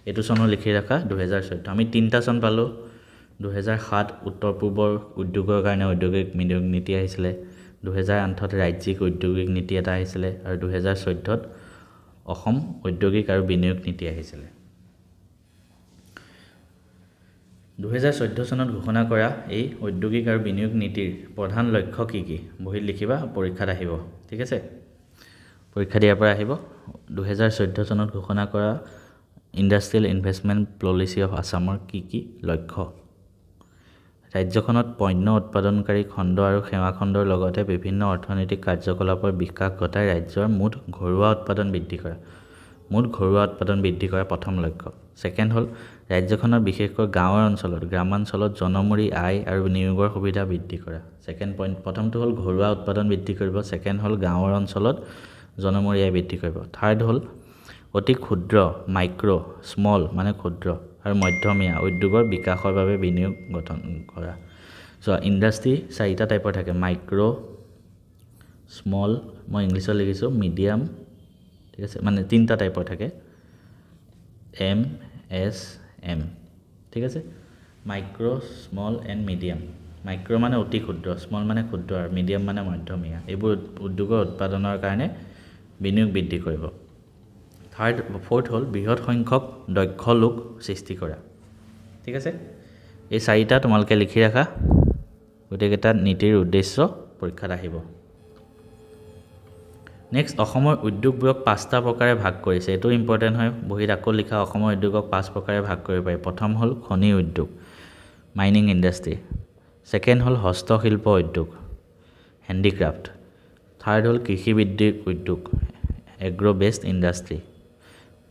এইটো চনো লিখি ৰাখা, 2014। আমি 3টা চন পালোঁ। 2007 উত্তৰ পূবৰ উদ্যোগৰ কাৰণে ঔদ্যোগিক বিনিয়োগ নীতি আহিছিলে। 2008ত ৰাজ্যিক ঔদ্যোগিক নীতি এটা আহিছিলে আৰু 2014ত অসম ঔদ্যোগিক আৰু বিনিয়োগ নীতি আহিছিলে। 2014 চনত ঘোষণা কৰা এই ঔদ্যোগিক আৰু বিনিয়োগ নীতিৰ প্ৰধান লক্ষ্য কি কি? বহীত লিখিবা, পৰীক্ষাত আহিব। ঠিক আছে, পৰীক্ষা দিয়াৰ পৰা আহিব। 2014 চনত ঘোষণা কৰা ইণ্ডাষ্ট্ৰিয়েল ইনভেষ্টমেণ্ট পলিচি অফ আছামৰ কি লক্ষ্য ৰাজ্যখনত পণ্য উৎপাদনকাৰী খণ্ড আৰু সেৱা খণ্ডৰ লগতে বিভিন্ন অৰ্থনৈতিক কাৰ্যকলাপৰ বিকাশ ঘটাই ৰাজ্যৰ মুঠ ঘৰুৱা উৎপাদন বৃদ্ধি কৰা প্ৰথম লক্ষ্য ছেকেণ্ড হ'ল ৰাজ্যখনৰ বিশেষকৈ গাঁৱৰ অঞ্চলত গ্ৰামাঞ্চলত জনমূৰি আয় আৰু বিনিয়োগৰ সুবিধা বৃদ্ধি কৰা ছেকেণ্ড পইণ্ট প্ৰথমটো হ'ল ঘৰুৱা উৎপাদন বৃদ্ধি কৰিব ছেকেণ্ড হ'ল গাঁৱৰ অঞ্চলত জনমূৰি আয় বৃদ্ধি কৰিব থাৰ্ড হ'ল অতি ক্ষুদ্ৰ মাইক্ৰ স্মল মানে ক্ষুদ্ৰ আৰু মধ্যমীয়া উদ্যোগৰ বিকাশৰ বাবে বিনিয়োগ গঠন কৰা ইণ্ডাষ্ট্ৰি চাৰিটা টাইপৰ থাকে মাইক্ৰ স্মল মই ইংলিছত লিখিছোঁ মিডিয়াম ঠিক আছে মানে তিনিটা টাইপৰ থাকে MSM ঠিক আছে micro small and medium micro মানে অতি ক্ষুদ্ৰ স্মল মানে ক্ষুদ্ৰ আৰু মিডিয়াম মানে মধ্যমীয়া এইবোৰ উদ্যোগৰ উৎপাদনৰ কাৰণে বিনিয়োগ বৃদ্ধি কৰিব ফ'ৰ্থ হ'ল বৃহৎ সংখ্যক দক্ষ লোক সৃষ্টি কৰা ঠিক আছে এই চাৰিটা তোমালোকে লিখি ৰাখা গোটেইকেইটা নীতিৰ উদ্দেশ্য পৰীক্ষাত আহিব নেক্সট অসমৰ উদ্যোগবোৰক 5টা প্ৰকাৰে ভাগ কৰিছে এইটো ইম্পৰ্টেণ্ট হয় বহিত আকৌ লিখা অসমৰ উদ্যোগক 5 প্ৰকাৰে ভাগ কৰিব পাৰি প্ৰথম হ'ল খনি উদ্যোগ মাইনিং ইণ্ডাষ্ট্ৰি ছেকেণ্ড হ'ল হস্তশিল্প উদ্যোগ হেণ্ডিক্ৰাফ্ট থাৰ্ড হ'ল কৃষিভিত্তিক উদ্যোগ এগ্ৰ বেছড ইণ্ডাষ্ট্ৰি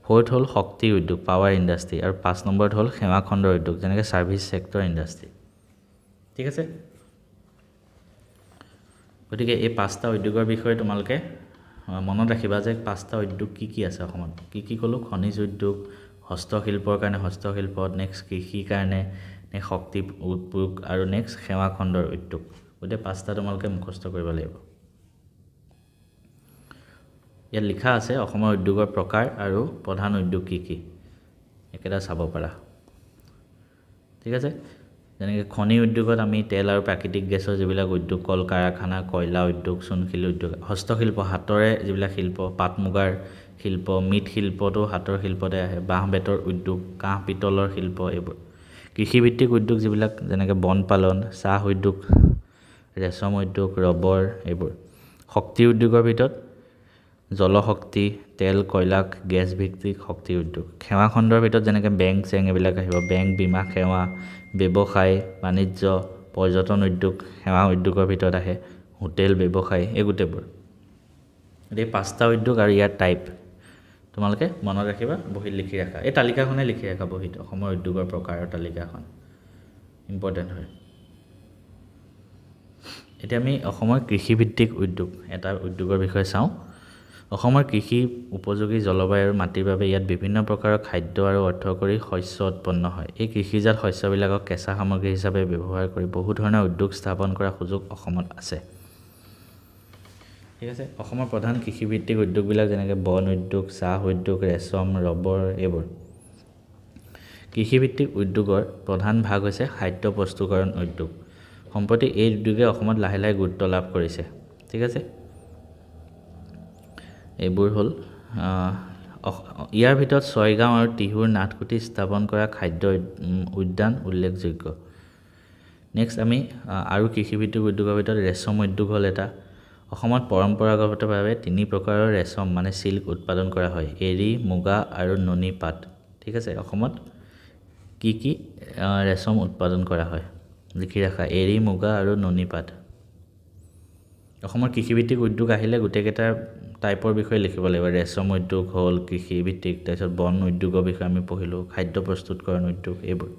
ফ'ৰ্থ হ'ল শক্তি উদ্যোগ পাৱাৰ ইণ্ডাষ্ট্ৰি আৰু 5 নম্বৰত হ'ল সেৱা খণ্ডৰ উদ্যোগ যেনেকৈ ছাৰ্ভিচ ছেক্টৰ ইণ্ডাষ্ট্ৰি ঠিক আছে গতিকে এই 5টা উদ্যোগৰ বিষয়ে তোমালোকে মনত ৰাখিবা যে 5টা উদ্যোগ কি আছে অসমত কি ক'লো খনিজ উদ্যোগ হস্তশিল্পৰ কাৰণে হস্তশিল্প নেক্সট কৃষিৰ কাৰণে নেক্সট শক্তি উদ্যোগ আৰু নেক্সট সেৱা খণ্ডৰ উদ্যোগ গোটেই 5টা তোমালোকে মুখস্থ কৰিব লাগিব ইয়াত লিখা আছে অসমৰ উদ্যোগৰ প্ৰকাৰ আৰু প্ৰধান উদ্যোগ কি একেটা চাব পাৰা ঠিক আছে যেনেকৈ খনি উদ্যোগত আমি তেল আৰু প্ৰাকৃতিক গেছৰ যিবিলাক উদ্যোগ কল কাৰখানা কয়লা উদ্যোগ চূণশিল উদ্যোগ হস্তশিল্প হাতৰে যিবিলাক শিল্প পাট মুগাৰ শিল্প মৃৎ শিল্পটো হাতৰ শিল্পতে আহে বাঁহ বেতৰ উদ্যোগ কাঁহ পিতলৰ শিল্প এইবোৰ কৃষিভিত্তিক উদ্যোগ যিবিলাক যেনেকৈ বন পালন চাহ উদ্যোগ ৰেচম উদ্যোগ ৰবৰ এইবোৰ শক্তি উদ্যোগৰ ভিতৰত জলশক্তি তেল কয়লা গেছ ভিত্তিক শক্তি উদ্যোগ সেৱা খণ্ডৰ ভিতৰত যেনেকৈ বেংক চেং এইবিলাক আহিব বেংক বীমা সেৱা ব্যৱসায় বাণিজ্য পৰ্যটন উদ্যোগ সেৱা উদ্যোগৰ ভিতৰত আহে হোটেল ব্যৱসায় এই গোটেইবোৰ এই 5টা উদ্যোগ আৰু ইয়াৰ টাইপ তোমালোকে মনত ৰাখিবা বহিত লিখি ৰাখা এই তালিকাখনে লিখি ৰাখা বহিত অসমৰ উদ্যোগৰ প্ৰকাৰৰ তালিকাখন ইম্পৰ্টেণ্ট হয় এতিয়া আমি অসমৰ কৃষিভিত্তিক উদ্যোগ এটা উদ্যোগৰ বিষয়ে চাওঁ অসমৰ কৃষি উপযোগী জলবায়ু আৰু মাটিৰ বাবে ইয়াত বিভিন্ন প্ৰকাৰৰ খাদ্য আৰু অৰ্থকৰী শস্য উৎপন্ন হয় এই কৃষিজাত শস্যবিলাকক কেঁচা সামগ্ৰী হিচাপে ব্যৱহাৰ কৰি বহু ধৰণৰ উদ্যোগ স্থাপন কৰাৰ সুযোগ অসমত আছে ঠিক আছে অসমৰ প্ৰধান কৃষিভিত্তিক উদ্যোগবিলাক যেনেকৈ বন উদ্যোগ চাহ উদ্যোগ ৰেচম ৰবৰ এইবোৰ কৃষিভিত্তিক উদ্যোগৰ প্ৰধান ভাগ হৈছে খাদ্য প্ৰস্তুতকৰণ উদ্যোগ সম্প্ৰতি এই উদ্যোগে অসমত লাহে লাহে গুৰুত্ব লাভ কৰিছে ঠিক আছে এইবোৰ হ'ল ইয়াৰ ভিতৰত ছয়গাঁও আৰু টিহুৰ নাথকুটি স্থাপন কৰা খাদ্য উদ্যান উল্লেখযোগ্য নেক্সট আমি আৰু কৃষিভিত্তিক উদ্যোগৰ ভিতৰত ৰেচম উদ্যোগ হ'ল এটা অসমত পৰম্পৰাগতভাৱে 3 প্ৰকাৰৰ ৰেচম মানে চিল্ক উৎপাদন কৰা হয় এৰী মুগা আৰু ননী পাট ঠিক আছে অসমত কি ৰেচম উৎপাদন কৰা হয় লিখি ৰাখা এৰী মুগা আৰু ননী পাট অসমৰ কৃষিভিত্তিক উদ্যোগ আহিলে গোটেইকেইটা টাইপৰ বিষয়ে লিখিব লাগিব ৰেচম উদ্যোগ হ'ল কৃষিভিত্তিক তাৰপিছত বন উদ্যোগৰ বিষয়ে আমি পঢ়িলোঁ খাদ্য প্ৰস্তুতকৰণ উদ্যোগ এইবোৰ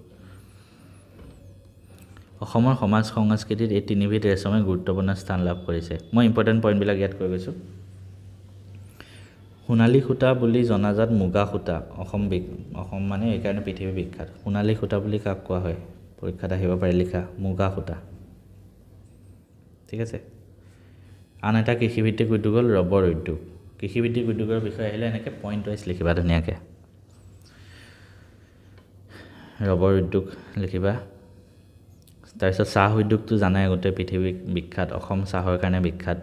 অসমৰ সমাজ সংস্কৃতিত এই 3বিধ ৰেচমে গুৰুত্বপূৰ্ণ স্থান লাভ কৰিছে মই ইম্পৰ্টেণ্ট পইণ্টবিলাক ইয়াত কৈ গৈছোঁ সোণালী সূতা বুলি জনাজাত মুগা সূতা অসম মানে এইকাৰণে পৃথিৱী বিখ্যাত সোণালী সূতা বুলি কাক কোৱা হয় পৰীক্ষাত আহিব পাৰে লিখা মুগা সূতা ঠিক আছে আন এটা কৃষিভিত্তিক উদ্যোগ হ'ল ৰবৰ উদ্যোগ কৃষিভিত্তিক উদ্যোগৰ বিষয়ে আহিলে এনেকৈ পইণ্ট ৱাইজ লিখিবা ধুনীয়াকৈ ৰবৰ উদ্যোগ লিখিবা তাৰপিছত চাহ উদ্যোগটো জানাই গোটেই পৃথিৱী বিখ্যাত অসম চাহৰ কাৰণে বিখ্যাত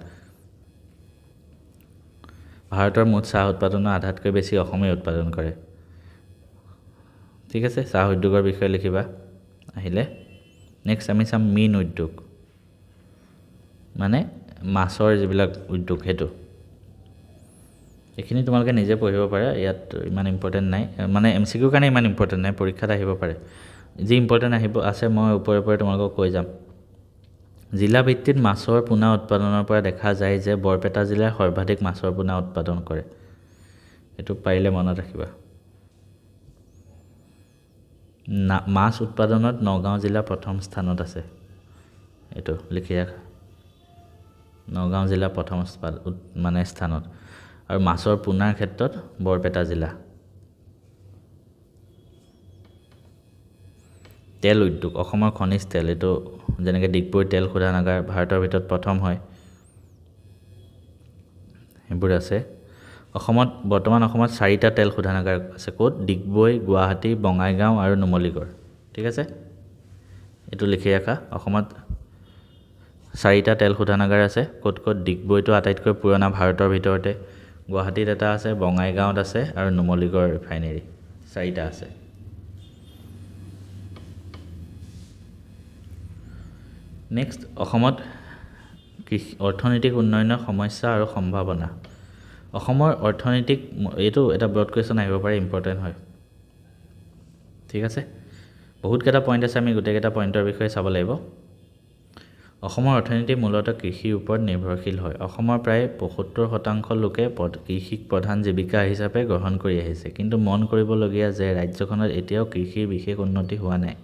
ভাৰতৰ মুঠ চাহ উৎপাদনৰ আধাতকৈ বেছি অসমেই উৎপাদন কৰে ঠিক আছে চাহ উদ্যোগৰ বিষয়ে লিখিবা আহিলে নেক্সট আমি চাম মীন উদ্যোগ মানে মাছৰ যিবিলাক উদ্যোগ সেইটো এইখিনি তোমালোকে নিজে পঢ়িব পাৰা, ইয়াত ইমান ইম্পৰ্টেণ্ট নাই, মানে MCQৰ কাৰণে ইমান ইম্পৰ্টেণ্ট নাই, পৰীক্ষাত আহিব পাৰে। যি ইম্পৰ্টেণ্ট আছে মই ওপৰে তোমালোকক কৈ যাম। জিলা ভিত্তিত মাছৰ পোনা উৎপাদনৰ পৰা দেখা যায় যে বৰপেটা জিলাই সৰ্বাধিক মাছৰ পোনা উৎপাদন কৰে। এইটো পাৰিলে মনত ৰাখিবা। মাছ উৎপাদনত নগাঁও জিলা প্ৰথম স্থানত আছে, এইটো লিখি ৰাখা। নগাঁও জিলা প্ৰথম মানে স্থানত, আৰু মাছৰ পোনাৰ ক্ষেত্ৰত বৰপেটা জিলা। তেল উদ্যোগ, অসমৰ খনিজ তেল, এইটো যেনেকৈ ডিগবৈ তেল শোধনাগাৰ ভাৰতৰ ভিতৰত প্ৰথম হয়, সেইবোৰ আছে। বৰ্তমান অসমত 4টা তেল শোধনাগাৰ আছে। ক'ত? ডিগবৈ, গুৱাহাটী, বঙাইগাঁও আৰু নুমলীগড়। ঠিক আছে, এইটো লিখি ৰাখা। অসমত 4টা তেল শোধনাগাৰ আছে। ক'ত? ডিগবৈটো আটাইতকৈ পুৰণা ভাৰতৰ ভিতৰতে, গুৱাহাটীত এটা আছে, বঙাইগাঁৱত আছে আৰু নুমলীগড় ৰিফাইনেৰী, 4টা আছে। নেক্সট, অসমত অৰ্থনৈতিক উন্নয়নৰ সমস্যা আৰু সম্ভাৱনা। অসমৰ অৰ্থনৈতিক, এইটো এটা ব্ৰড কুৱেশ্যন আহিব পাৰে, ইম্পৰ্টেণ্ট হয়। ঠিক আছে, বহুতকেইটা পইণ্ট আছে, আমি গোটেইকেইটা পইণ্টৰ বিষয়ে চাব লাগিব। অসমৰ অৰ্থনীতি মূলতঃ কৃষিৰ ওপৰত নিৰ্ভৰশীল হয়। অসমৰ প্ৰায় ৭৫% লোকে কৃষিক প্ৰধান জীৱিকা হিচাপে গ্ৰহণ কৰি আহিছে, কিন্তু মন কৰিবলগীয়া যে ৰাজ্যখনত এতিয়াও কৃষিৰ বিশেষ উন্নতি হোৱা নাই।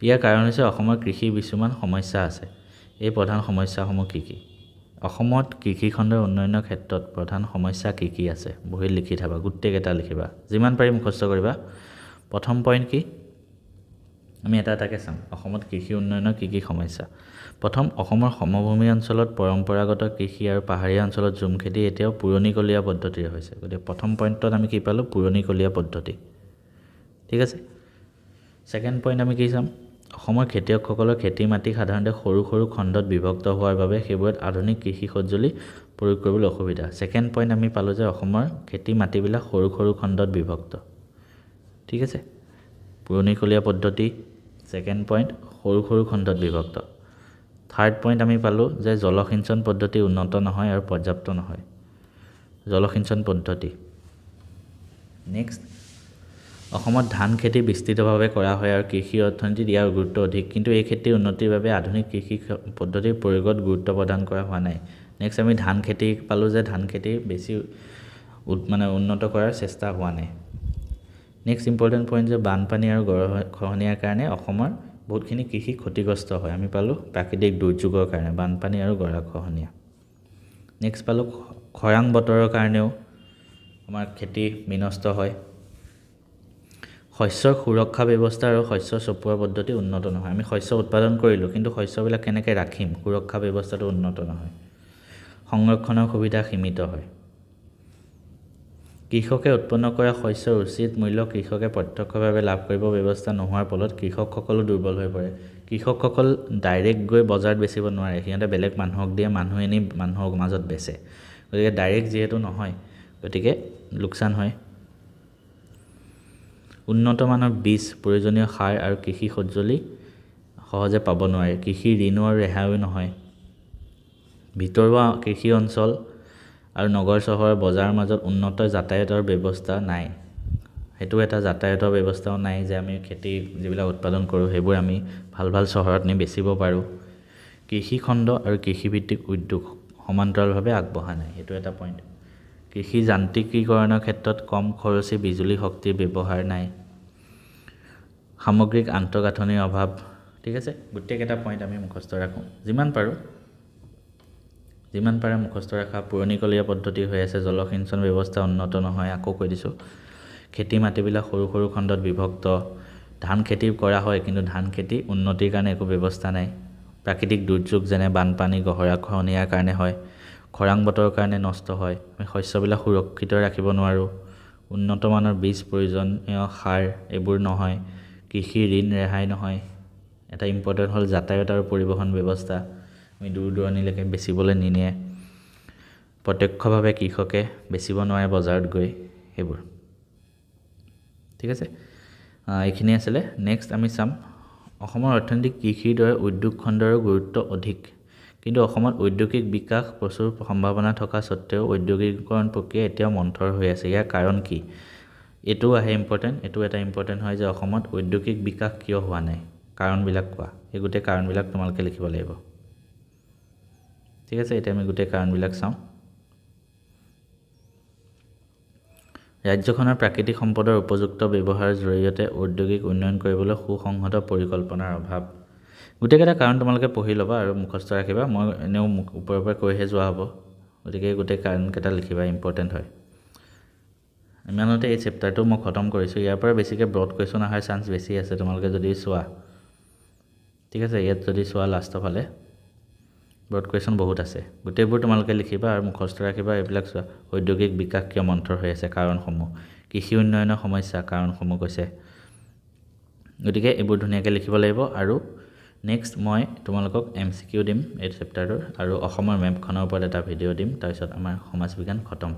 ইয়াৰ কাৰণ হৈছে অসমৰ কৃষিৰ কিছুমান সমস্যা আছে। এই প্ৰধান সমস্যাসমূহ কি কি? অসমত কৃষিখণ্ডৰ উন্নয়নৰ ক্ষেত্ৰত প্ৰধান সমস্যা কি কি আছে? বহীত লিখি থাবা, গোটেইকেইটা লিখিবা, যিমান পাৰি মুখস্থ কৰিবা। প্ৰথম পইণ্ট কি? আমি এটা এটাকৈ চাম। অসমত কৃষি উন্নয়নৰ কি কি সমস্যা? প্ৰথম, অসমৰ সমভূমি অঞ্চলত পৰম্পৰাগত কৃষি আৰু পাহাৰীয়া অঞ্চলত ঝুম খেতি এতিয়াও পুৰণিকলীয়া পদ্ধতিৰে হৈছে। গতিকে প্ৰথম পইণ্টত আমি কি পালোঁ? পুৰণিকলীয়া পদ্ধতি। ঠিক আছে, ছেকেণ্ড পইণ্ট আমি কি চাম? অসমৰ খেতিয়কসকলৰ খেতি মাটি সাধাৰণতে সৰু সৰু খণ্ডত বিভক্ত হোৱাৰ বাবে সেইবোৰত আধুনিক কৃষি সঁজুলি প্ৰয়োগ কৰিবলৈ অসুবিধা। ছেকেণ্ড পইণ্ট আমি পালোঁ যে অসমৰ খেতি মাটিবিলাক সৰু সৰু খণ্ডত বিভক্ত। ঠিক আছে, পুৰণিকলীয়া পদ্ধতি, ছেকেণ্ড পইণ্ট সৰু সৰু খণ্ডত বিভক্ত। থাৰ্ড পইণ্ট আমি পালোঁ যে জলসিঞ্চন পদ্ধতি উন্নত নহয় আৰু পৰ্যাপ্ত নহয়। জলসিঞ্চন পদ্ধতি। নেক্সট, অসমত ধান খেতি বিস্তৃতভাৱে কৰা হয় আৰু কৃষি অৰ্থনীতিত ইয়াৰ গুৰুত্ব অধিক, কিন্তু এই খেতিৰ উন্নতিৰ বাবে আধুনিক কৃষি পদ্ধতিৰ প্ৰয়োগত গুৰুত্ব প্ৰদান কৰা হোৱা নাই। নেক্সট, আমি ধান খেতি পালোঁ যে ধান খেতি বেছি উন্নত কৰাৰ চেষ্টা হোৱা নাই। নেক্সট ইম্পৰ্টেণ্ট পইণ্ট যে বানপানী আৰু গৰাখহনীয়াৰ কাৰণে অসমৰ বহুতখিনি কৃষি ক্ষতিগ্ৰস্ত হয়। আমি পালোঁ প্ৰাকৃতিক দুৰ্যোগৰ কাৰণে বানপানী আৰু গৰাখহনীয়া। নেক্সট পালোঁ খৰাং বতৰৰ কাৰণেও আমাৰ খেতি বিনষ্ট হয়। শস্যৰ সুৰক্ষা ব্যৱস্থা আৰু শস্য চপোৱা পদ্ধতি উন্নত নহয়। আমি শস্য উৎপাদন কৰিলোঁ, কিন্তু শস্যবিলাক কেনেকৈ ৰাখিম, সুৰক্ষা ব্যৱস্থাটো উন্নত নহয়। সংৰক্ষণৰ সুবিধা সীমিত হয়। কৃষকে উৎপন্ন কৰা শস্যৰ উচিত মূল্য কৃষকে প্ৰত্যক্ষভাৱে লাভ কৰিব ব্যৱস্থা নোহোৱাৰ ফলত কৃষকসকলো দুৰ্বল হৈ পৰে। কৃষকসকল ডাইৰেক্ট গৈ বজাৰত বেচিব নোৱাৰে, সিহঁতে বেলেগ মানুহক দিয়ে, মানুহে নি মানুহৰ মাজত বেচে। গতিকে ডাইৰেক্ট যিহেতু নহয়, গতিকে লোকচান হয়। উন্নত মানৰ বীজ, প্ৰয়োজনীয় সাৰ আৰু কৃষি সঁজুলি সহজে পাব নোৱাৰে। কৃষি ঋণো আৰু ৰেহাইও নহয়। ভিতৰুৱা কৃষি অঞ্চল আৰু নগৰ চহৰৰ বজাৰৰ মাজত উন্নত যাতায়াতৰ ব্যৱস্থা নাই। সেইটো এটা যাতায়াতৰ ব্যৱস্থাও নাই যে আমি খেতি যিবিলাক উৎপাদন কৰোঁ সেইবোৰ আমি ভাল ভাল চহৰত নি বেচিব পাৰোঁ। কৃষিখণ্ড আৰু কৃষিভিত্তিক উদ্যোগ সমান্তৰালভাৱে আগবঢ়া নাই, সেইটো এটা পইণ্ট। কৃষি যান্ত্ৰিকীকৰণৰ ক্ষেত্ৰত কম খৰচী বিজুলী শক্তিৰ ব্যৱহাৰ নাই। সামগ্ৰিক আন্তঃগাঁথনিৰ অভাৱ। ঠিক আছে, গোটেইকেইটা পইণ্ট আমি মুখস্থ ৰাখোঁ, যিমান পাৰে মুখস্থ ৰখা। পুৰণিকলীয়া পদ্ধতি হৈ আছে, জলসিঞ্চন ব্যৱস্থা উন্নত নহয়, আকৌ কৈ দিছোঁ। খেতি মাটিবিলাক সৰু সৰু খণ্ডত বিভক্ত। ধান খেতি কৰা হয়, কিন্তু ধান খেতি উন্নতিৰ কাৰণে একো ব্যৱস্থা নাই। প্ৰাকৃতিক দুৰ্যোগ যেনে বানপানী, গৰাখহনীয়াৰ কাৰণে হয়। খৰাং বতৰৰ কাৰণে নষ্ট হয়। আমি শস্যবিলাক সুৰক্ষিত ৰাখিব নোৱাৰোঁ। উন্নত মানৰ বীজ, প্ৰয়োজনীয় সাৰ এইবোৰ নহয়। কৃষি ঋণ ৰেহাই নহয়। এটা ইম্পৰ্টেণ্ট হ'ল যাতায়াত আৰু পৰিবহণ ব্যৱস্থা, আমি দূৰ দূৰণিলৈকে বেচিবলৈ নিনিয়ে। প্ৰত্যক্ষভাৱে কৃষকে বেচিব নোৱাৰে বজাৰত গৈ, সেইবোৰ। ঠিক আছে, এইখিনি আছিলে। নেক্সট আমি চাম অসমৰ অৰ্থনীতিক কৃষিৰ দৰে উদ্যোগ খণ্ডৰো গুৰুত্ব অধিক, কিন্তু অসমত ঔদ্যোগিক বিকাশ প্ৰচুৰ সম্ভাৱনা থকা সত্ত্বেও ঔদ্যোগিকৰণ প্ৰক্ৰিয়া এতিয়াও মন্থৰ হৈ আছে ইয়াৰ কাৰণ কি এটো আহে ইম্পৰ্টেন্ট এটো এটা ইম্পৰ্টেন্ট হয় যে অসমত ঔদ্যোগিক বিকাশ কিয় হোৱা নাই কাৰণবিলাক কোৱা এই গুটে কাৰণবিলাক তোমালকে লিখিব লাগিব ঠিক আছে এটা আমি গুটে কাৰণবিলাক চাও ৰাজ্যখনৰ প্ৰাকৃতিক সম্পদৰ উপযুক্ত ব্যৱহাৰৰ জৰিয়তে ঔদ্যোগিক উন্নয়ন কৰিবলৈ সুসংহত পৰিকল্পনাৰ অভাৱ গুটেকেটা কাৰণ তোমালকে পঢ়ি লবা আৰু মুখস্থ ৰাখিবা মই এনেও ওপৰৰ পৰা কৈহে যোৱা হ'ব গতিকে গুটে কাৰণ কেটা লিখিবা ইম্পৰ্টেন্ট হয় ইমানতে এই চেপ্টাৰটো মই খতম কৰিছো ইয়াৰ পৰা বেছিকে ব্ৰড কোৱেশ্চন আহাৰ চান্স বেছি আছে তোমালকে যদি চোৱা ঠিক আছে ইয়াত যদি চোৱা লাষ্ট ফালে ব্ৰড কোৱেশ্চন বহুত আছে গুটেবোৰ তোমালকে লিখিবা আৰু মুখস্থ ৰাখিবা এইবিলাক চোৱা ঔদ্যোগিক বিকাশ কিয় মন্থৰ হৈ আছে কাৰণসমূহ কৃষি উন্নয়নৰ সমস্যা কাৰণসমূহ কৈছে গতিকে এইবোৰ ধুনীয়াকৈ লিখিব লাগিব আৰু নেক্সট মই তোমালোকক এমসিকিউ দিম এই চেপ্টাৰটোৰ আৰু অসমৰ মেপখনৰ ওপৰত এটা ভিডিও দিম তাৰ পিছত আমাৰ সমাজ বিজ্ঞান খতম